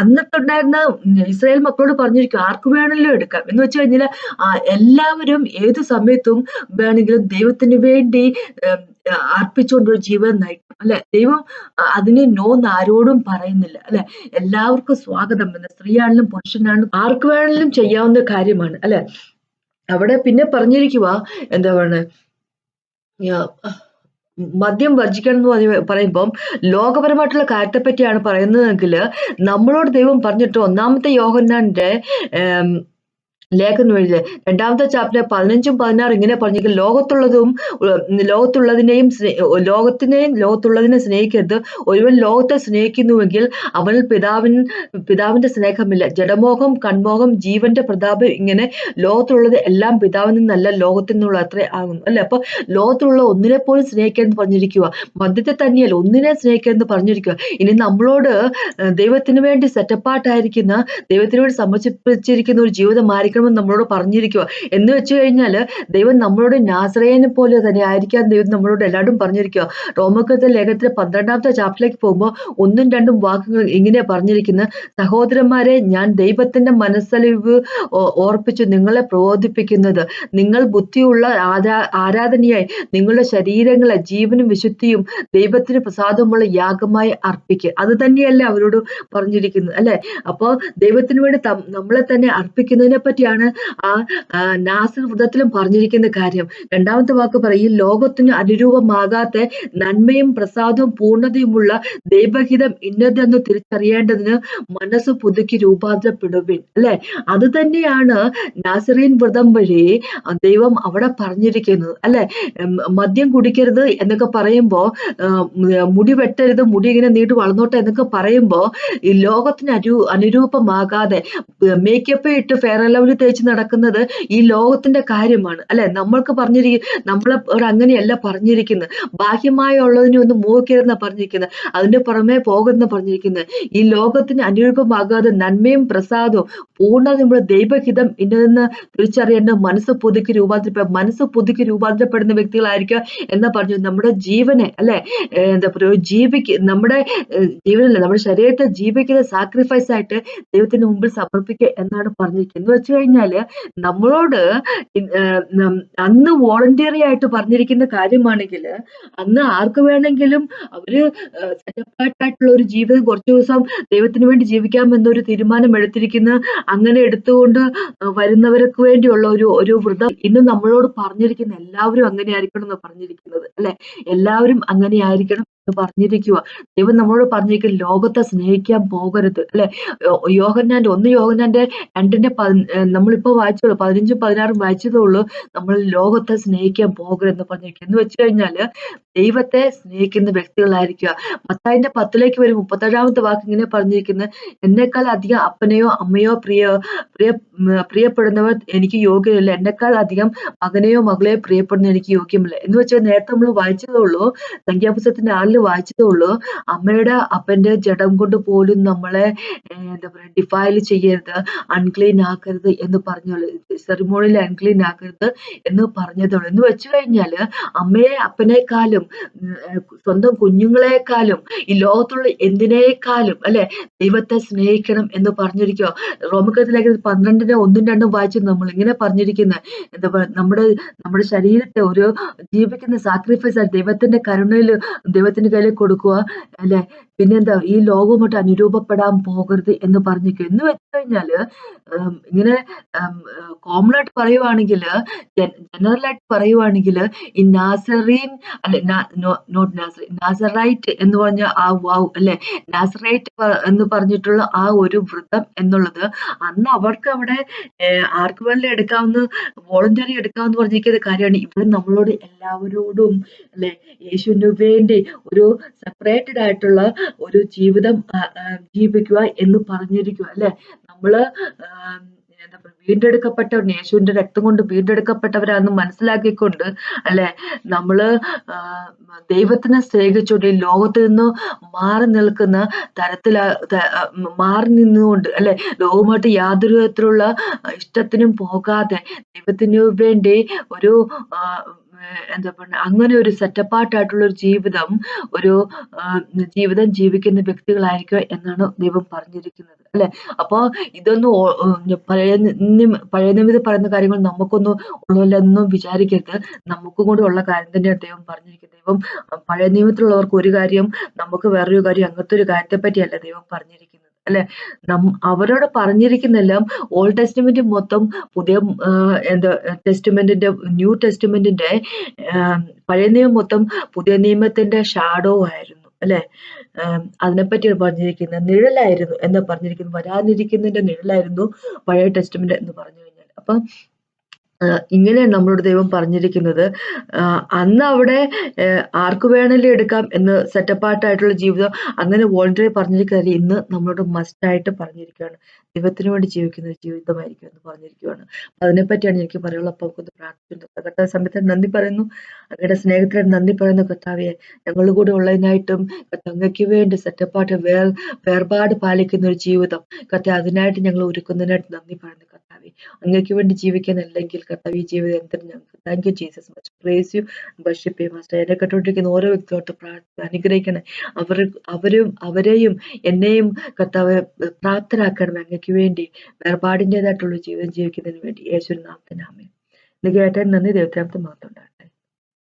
അന്നത്തുണ്ടായിരുന്ന ഇസ്രായേൽ മക്കളോട് പറഞ്ഞിരിക്കും ആർക്ക് വേണമെങ്കിലും എടുക്കാം എന്ന് വെച്ച് കഴിഞ്ഞാൽ എല്ലാവരും ഏത് സമയത്തും വേണമെങ്കിലും ദൈവത്തിന് വേണ്ടി അർപ്പിച്ചുകൊണ്ടൊരു ജീവിതം നയിക്കും അല്ലെ. ദൈവം അതിന് നോന്ന് ആരോടും പറയുന്നില്ല അല്ലെ. എല്ലാവർക്കും സ്വാഗതം എന്ന്, സ്ത്രീയാണെങ്കിലും പുരുഷനാണെങ്കിലും ആർക്ക് വേണമെങ്കിലും ചെയ്യാവുന്ന കാര്യമാണ് അല്ലെ. അവിടെ പിന്നെ പറഞ്ഞിരിക്കുക എന്താ പറയുക, മദ്യം വർജിക്കണം എന്ന് പറയുമ്പം ലോകപരമായിട്ടുള്ള കാര്യത്തെ പറ്റിയാണ് പറയുന്നതെങ്കിൽ നമ്മളോട് ദൈവം പറഞ്ഞിട്ട് ഒന്നാമത്തെ യോഹന്നാന്റെ ലേഖനം എഴുതിയ 2ാമത്തെ ചാപ്റ്റർ 15-16 ഇങ്ങനെ പറഞ്ഞെങ്കിൽ ലോകത്തുള്ളതിനെ സ്നേഹിക്കരുത്. ഒരുവൻ ലോകത്തെ സ്നേഹിക്കുന്നുവെങ്കിൽ അവനിൽ പിതാവിന്റെ സ്നേഹമില്ല. ജഡമോഹം, കൺമോഹം, ജീവന്റെ പ്രതാപം, ഇങ്ങനെ ലോകത്തുള്ളത് എല്ലാം പിതാവിൽ നിന്നല്ല ലോകത്തിൽ നിന്നുള്ള അത്രേ ആകുന്നു അല്ലെ. അപ്പൊ ലോകത്തുള്ള ഒന്നിനെ പോലും സ്നേഹിക്കാൻ പറഞ്ഞിരിക്കുക, മദ്യത്തെ തന്നെയല്ല ഒന്നിനെ സ്നേഹിക്കാൻ പറഞ്ഞിരിക്കുക. ഇനി നമ്മളോട് ദൈവത്തിന് വേണ്ടി സെറ്റപ്പായിട്ടായിരിക്കുന്ന, ദൈവത്തിന് വേണ്ടി സമർപ്പിച്ചിരിക്കുന്ന ഒരു ജീവിതമായിരിക്കണം നമ്മളോട് പറഞ്ഞിരിക്കുക. എന്ന് വെച്ച് കഴിഞ്ഞാൽ ദൈവം നമ്മളോട് നാസറേയനെ പോലെ തന്നെ ആയിരിക്കാൻ ദൈവം നമ്മളോട് എല്ലാവരും പറഞ്ഞിരിക്കുക. റോമക്കത്തെ ലേഖനത്തിലെ 12ാമത്തെ ചാപ്റ്ററിലേക്ക് പോകുമ്പോൾ 1-2 വാക്കുകൾ ഇങ്ങനെ പറഞ്ഞിരിക്കുന്നത്: സഹോദരന്മാരെ, ഞാൻ ദൈവത്തിന്റെ മനസ്സലിവ് ഓർപ്പിച്ച് നിങ്ങളെ പ്രബോധിപ്പിക്കുന്നത്, നിങ്ങൾ ബുദ്ധിയുള്ള ആരാധനയായി നിങ്ങളുടെ ശരീരങ്ങളെ ജീവനും വിശുദ്ധിയും ദൈവത്തിന് പ്രസാദമുള്ള യാഗമായി അർപ്പിക്കുക. അത് തന്നെയല്ലേ അവരോട് പറഞ്ഞിരിക്കുന്നത് അല്ലെ. അപ്പോ ദൈവത്തിന് വേണ്ടി നമ്മളെ തന്നെ അർപ്പിക്കുന്നതിനെ പറ്റിയാണ് ആ നാസർ വ്രതത്തിലും പറഞ്ഞിരിക്കുന്ന കാര്യം. 2ാമത്തെ വാക്ക് പറയും, ലോകത്തിന് അനുരൂപമാകാത്ത നന്മയും പ്രസാദവും പൂർണ്ണതയുമുള്ള ദൈവഹിതം ഇന്നതെന്ന് തിരിച്ചറിയേണ്ടതിന് മനസ്സ് പുതുക്കി രൂപാന്തരപ്പെടുവിൻ അല്ലെ. അത് തന്നെയാണ് നാസറീൻ വ്രതം വഴി ദൈവം അവിടെ പറഞ്ഞിരിക്കുന്നത് അല്ലെ. മദ്യം കുടിക്കരുത് എന്നൊക്കെ പറയുമ്പോ, മുടി വെട്ടരുത്, മുടി ഇങ്ങനെ നീണ്ടു വളർന്നോട്ടെ എന്നൊക്കെ പറയുമ്പോ, ഈ ലോകത്തിന് അനുരൂപമാകാതെ മേക്കപ്പ് ഇട്ട് ഫെയർ ആൻഡ് ലവ്ലി തേച്ച് നടക്കുന്നത് ഈ ലോകത്തിന്റെ കാര്യമാണ് അല്ലെ. നമ്മൾക്ക് നമ്മളെ അങ്ങനെയല്ല പറഞ്ഞിരിക്കുന്നത്. ബാഹ്യമായ ഉള്ളതിനെ ഒന്ന് മോഹിക്കരുതെന്നാ പറഞ്ഞിരിക്കുന്നത്, അതിന്റെ പുറമെ പോകുന്ന പറഞ്ഞിരിക്കുന്നത്. ഈ ലോകത്തിന് അനുരൂപമാകാതെ നന്മയും പ്രസാദവും പൂർണ്ണതയുള്ള ദൈവഹിതം ഇന്നതെന്ന് തിരിച്ചറിയേണ്ട മനസ്സ് പുതുക്കി രൂപാന്തരപ്പെടുന്ന വ്യക്തികളായിരിക്കുക എന്ന് പറഞ്ഞു. നമ്മുടെ ജീവനെ അല്ലെ, എന്താ പറയുക, നമ്മുടെ ജീവനല്ല, നമ്മുടെ ശരീരത്തെ ജീവിക്കുന്ന സാക്രിഫൈസ് ആയിട്ട് ദൈവത്തിന് മുമ്പിൽ സമർപ്പിക്കുക എന്നാണ് പറഞ്ഞിരിക്കുന്നത്. എന്ന് വെച്ച് കഴിഞ്ഞാല് നമ്മളോട് അന്ന് വോളണ്ടിയറി ആയിട്ട് പറഞ്ഞിരിക്കുന്ന കാര്യമാണെങ്കിൽ അന്ന് ആർക്ക് വേണമെങ്കിലും അവര് സെറ്റപ്പായിട്ടുള്ള ഒരു ജീവിതം കുറച്ചു ദിവസം ദൈവത്തിന് വേണ്ടി ജീവിക്കാമെന്നൊരു തീരുമാനം എടുത്തിരിക്കുന്ന, അങ്ങനെ എടുത്തുകൊണ്ട് വരുന്നവർക്ക് വേണ്ടിയുള്ള ഒരു വ്രതം ഇന്ന് നമ്മളോട് പറഞ്ഞിരിക്കുന്ന എല്ലാവരും അങ്ങനെ ആയിരിക്കണം എന്ന് പറഞ്ഞിരിക്കുന്നത് അല്ലെ. എല്ലാവരും അങ്ങനെ ആയിരിക്കണം എന്ന് പറഞ്ഞിരിക്കുക. ദൈവം നമ്മളോട് പറഞ്ഞിരിക്കുന്ന ലോകത്തെ സ്നേഹിക്കാൻ പോകരുത് അല്ലെ. യോഹന്നാന്റെ 2 നമ്മളിപ്പോ വായിച്ചോളൂ, 15-16 വായിച്ചതേ ഉള്ളൂ. നമ്മൾ ലോകത്തെ സ്നേഹിക്കാൻ പോകരുതെന്ന് പറഞ്ഞിരിക്കുക. എന്ന് വെച്ച് കഴിഞ്ഞാല് ദൈവത്തെ സ്നേഹിക്കുന്ന വ്യക്തികളായിരിക്കുക. മത്തായിന്റെ 10 വരും 37ാമത്തെ വാക്ക് ഇങ്ങനെ പറഞ്ഞിരിക്കുന്നത്: എന്നെക്കാൾ അധികം അപ്പനെയോ അമ്മയോ പ്രിയപ്പെടുന്നവർ എനിക്ക് യോഗ്യരല്ല, എന്നെക്കാൾ അധികം മകനെയോ മകളെയോ പ്രിയപ്പെടുന്ന എനിക്ക് യോഗ്യമല്ല. എന്ന് വെച്ചാൽ നേരത്തെ നമ്മൾ വായിച്ചതേ ഉള്ളൂ, സംഖ്യാപുസ്തകത്തിന്റെ 6 6 വായിച്ചതേ ഉള്ളൂ. അമ്മയുടെ അപ്പന്റെ ജഡം കൊണ്ട് പോലും നമ്മളെ എന്താ പറയാ ഡിഫൈൽ ചെയ്യരുത്, അൺക്ലീൻ ആക്കരുത് എന്ന് പറഞ്ഞോളൂ. സെറിമോണിയിൽ അൺക്ലീൻ ആക്കരുത് എന്ന് പറഞ്ഞതോളൂ. എന്ന് വെച്ചു കഴിഞ്ഞാല് അമ്മയെ അപ്പനേക്കാളും സ്വന്തം കുഞ്ഞുങ്ങളെക്കാളും ഈ ലോകത്തുള്ള എന്തിനേക്കാളും അല്ലെ ദൈവത്തെ സ്നേഹിക്കണം എന്ന് പറഞ്ഞിരിക്കുക. റോമക്കത്തിലേക്ക് 12 1 2 വായിച്ചു നമ്മൾ ഇങ്ങനെ പറഞ്ഞിരിക്കുന്നത് എന്താ പറയുക, നമ്മുടെ ശരീരത്തെ ഒരു ജീവിക്കുന്ന സാക്രിഫൈസ് ആയി ദൈവത്തിന്റെ കരുണയിൽ ദൈവത്തിന്റെ കയ്യിൽ കൊടുക്കുക അല്ലെ. പിന്നെന്താ, ഈ ലോകവുമായിട്ട് അനുരൂപപ്പെടാൻ പോകരുത് എന്ന് പറഞ്ഞിരിക്കുക. എന്ന് വെച്ച് കഴിഞ്ഞാല് ഇങ്ങനെ കോമൺ ആയിട്ട് പറയുവാണെങ്കിൽ, ജനറൽ ആയിട്ട് പറയുവാണെങ്കിൽ, ഈ നാസറീൻ അല്ലെ, നോട്ട് നാസറീൻ, നാസറൈറ്റ് എന്ന് പറഞ്ഞ ആ വാവ് അല്ലെ, നാസറൈറ്റ് എന്ന് പറഞ്ഞിട്ടുള്ള ആ ഒരു വ്രതം എന്നുള്ളത് അന്ന് അവർക്ക് അവിടെ ആർക്ക് വേണമെങ്കിലും എടുക്കാവുന്ന, വോളണ്ടറി എടുക്കാമെന്ന് പറഞ്ഞിരിക്കുന്ന കാര്യമാണ്. ഇവിടെ നമ്മളോട് എല്ലാവരോടും അല്ലെ യേശുവിന് വേണ്ടി ഒരു സെപ്പറേറ്റഡ് ആയിട്ടുള്ള ഒരു ജീവിതം ജീവിക്കുക എന്ന് പറഞ്ഞിരിക്കുക അല്ലെ. നമ്മള് എന്താ പറയുക, വീണ്ടെടുക്കപ്പെട്ടവർ, യേശുവിന്റെ രക്തം കൊണ്ട് വീണ്ടെടുക്കപ്പെട്ടവരാണെന്ന് മനസ്സിലാക്കിക്കൊണ്ട് അല്ലെ നമ്മള് ദൈവത്തിനെ സ്നേഹിച്ചുകൊണ്ട് ഈ ലോകത്തിൽ നിന്ന് മാറി നിൽക്കുന്ന മാറി നിന്നുകൊണ്ട് അല്ലെ, ലോകവുമായിട്ട് യാതൊരു വിധത്തിലുള്ള ഇഷ്ടത്തിനും പോകാതെ ദൈവത്തിനു വേണ്ടി ഒരു എന്താ പറയുക, അങ്ങനെ ഒരു സെറ്റപ്പാർട്ടായിട്ടുള്ള ഒരു ജീവിതം ജീവിക്കുന്ന വ്യക്തികളായിരിക്കുക എന്നാണ് ദൈവം പറഞ്ഞിരിക്കുന്നത് അല്ലെ. അപ്പൊ ഇതൊന്നും പഴയ നിമിത്തം പറയുന്ന കാര്യങ്ങൾ നമുക്കൊന്നും ഉള്ളതെന്നും വിചാരിക്കരുത്. നമുക്കും കൂടി ഉള്ള കാര്യം തന്നെയാണ് ദൈവം പറഞ്ഞിരിക്കുന്നത്. ദൈവം പഴയ നിയമത്തിലുള്ളവർക്ക് ഒരു കാര്യം, നമുക്ക് വേറൊരു കാര്യം, അങ്ങനത്തെ ഒരു കാര്യത്തെ പറ്റിയല്ല ദൈവം പറഞ്ഞിരിക്കുന്നത് അല്ലെ. അവരോട് പറഞ്ഞിരിക്കുന്നെല്ലാം ഓൾഡ് ടെസ്റ്റ്മെന്റ് മൊത്തം പുതിയ എന്താ ടെസ്റ്റ്മെന്റിന്റെ, ന്യൂ ടെസ്റ്റ്മെന്റിന്റെ പഴയ നിയമം മൊത്തം പുതിയ നിയമത്തിന്റെ ഷാഡോ ആയിരുന്നു അല്ലെ. അതിനെപ്പറ്റിയാണ് പറഞ്ഞിരിക്കുന്നത്. നിഴലായിരുന്നു എന്ന് പറഞ്ഞിരിക്കുന്നത്, വരാനിരിക്കുന്നതിന്റെ നിഴലായിരുന്നു പഴയ ടെസ്റ്റ്മെന്റ് എന്ന് പറഞ്ഞു കഴിഞ്ഞാൽ. അപ്പം ഇങ്ങനെയാണ് നമ്മളോട് ദൈവം പറഞ്ഞിരിക്കുന്നത്. അന്ന് അവിടെ ആർക്ക് വേണമെങ്കിലും എടുക്കാം എന്ന് സെറ്റപ്പാർട്ടായിട്ടുള്ള ജീവിതം അങ്ങനെ വോളണ്ടറി പറഞ്ഞിരിക്കുന്നത് ഇന്ന് നമ്മളോട് മസ്റ്റായിട്ട് പറഞ്ഞിരിക്കുകയാണ്. ദൈവത്തിന് വേണ്ടി ജീവിക്കുന്ന ഒരു ജീവിതമായിരിക്കും എന്ന് പറഞ്ഞിരിക്കുകയാണ്. അതിനെപ്പറ്റിയാണ് എനിക്ക് പറയാനുള്ളത്. അപ്പോൾ നമുക്കൊന്ന് പ്രാർത്ഥിക്കുന്നു. കർത്താവ് സമയത്ത് നന്ദി പറയുന്നു, അങ്ങയുടെ സ്നേഹത്തിന് നന്ദി പറയുന്നു കർത്താവെ. ഞങ്ങളുടെ കൂടെ ഉള്ളതിനായിട്ടും അങ്ങയ്ക്ക് വേണ്ടി സെറ്റപ്പാർട്ട് വേർപാട് പാലിക്കുന്ന ഒരു ജീവിതം കർത്താവ്, അതിനായിട്ട് ഞങ്ങൾ ഒരുക്കുന്നതിനായിട്ട് നന്ദി പറയുന്നു കർത്താവെ. അങ്ങയ്ക്ക് വേണ്ടി ജീവിക്കാനല്ലെങ്കിൽ കർത്താവ് ഈ ജീവിതം എന്തിനും ഞങ്ങൾക്ക് thank you Jesus, much praise U, worship you master. എന്നെ കേട്ടുകൊണ്ടിരിക്കുന്ന ഓരോ വ്യക്തിയോട്ട് അനുഗ്രഹിക്കണേ. അവരെയും എന്നെയും കർത്താവ് പ്രാപ്തരാക്കണം അങ്ങയ്ക്ക് വേണ്ടി വേർപാടിൻ്റെതായിട്ടുള്ള ജീവിതം ജീവിക്കുന്നതിന് വേണ്ടി. യേശുവിൻ നാമത്തിൽ ആമേൻ. ഇത് കേട്ടതിന് നന്ദി. ദൈവത്തെ മാത്രം ഉണ്ടാകട്ടെ.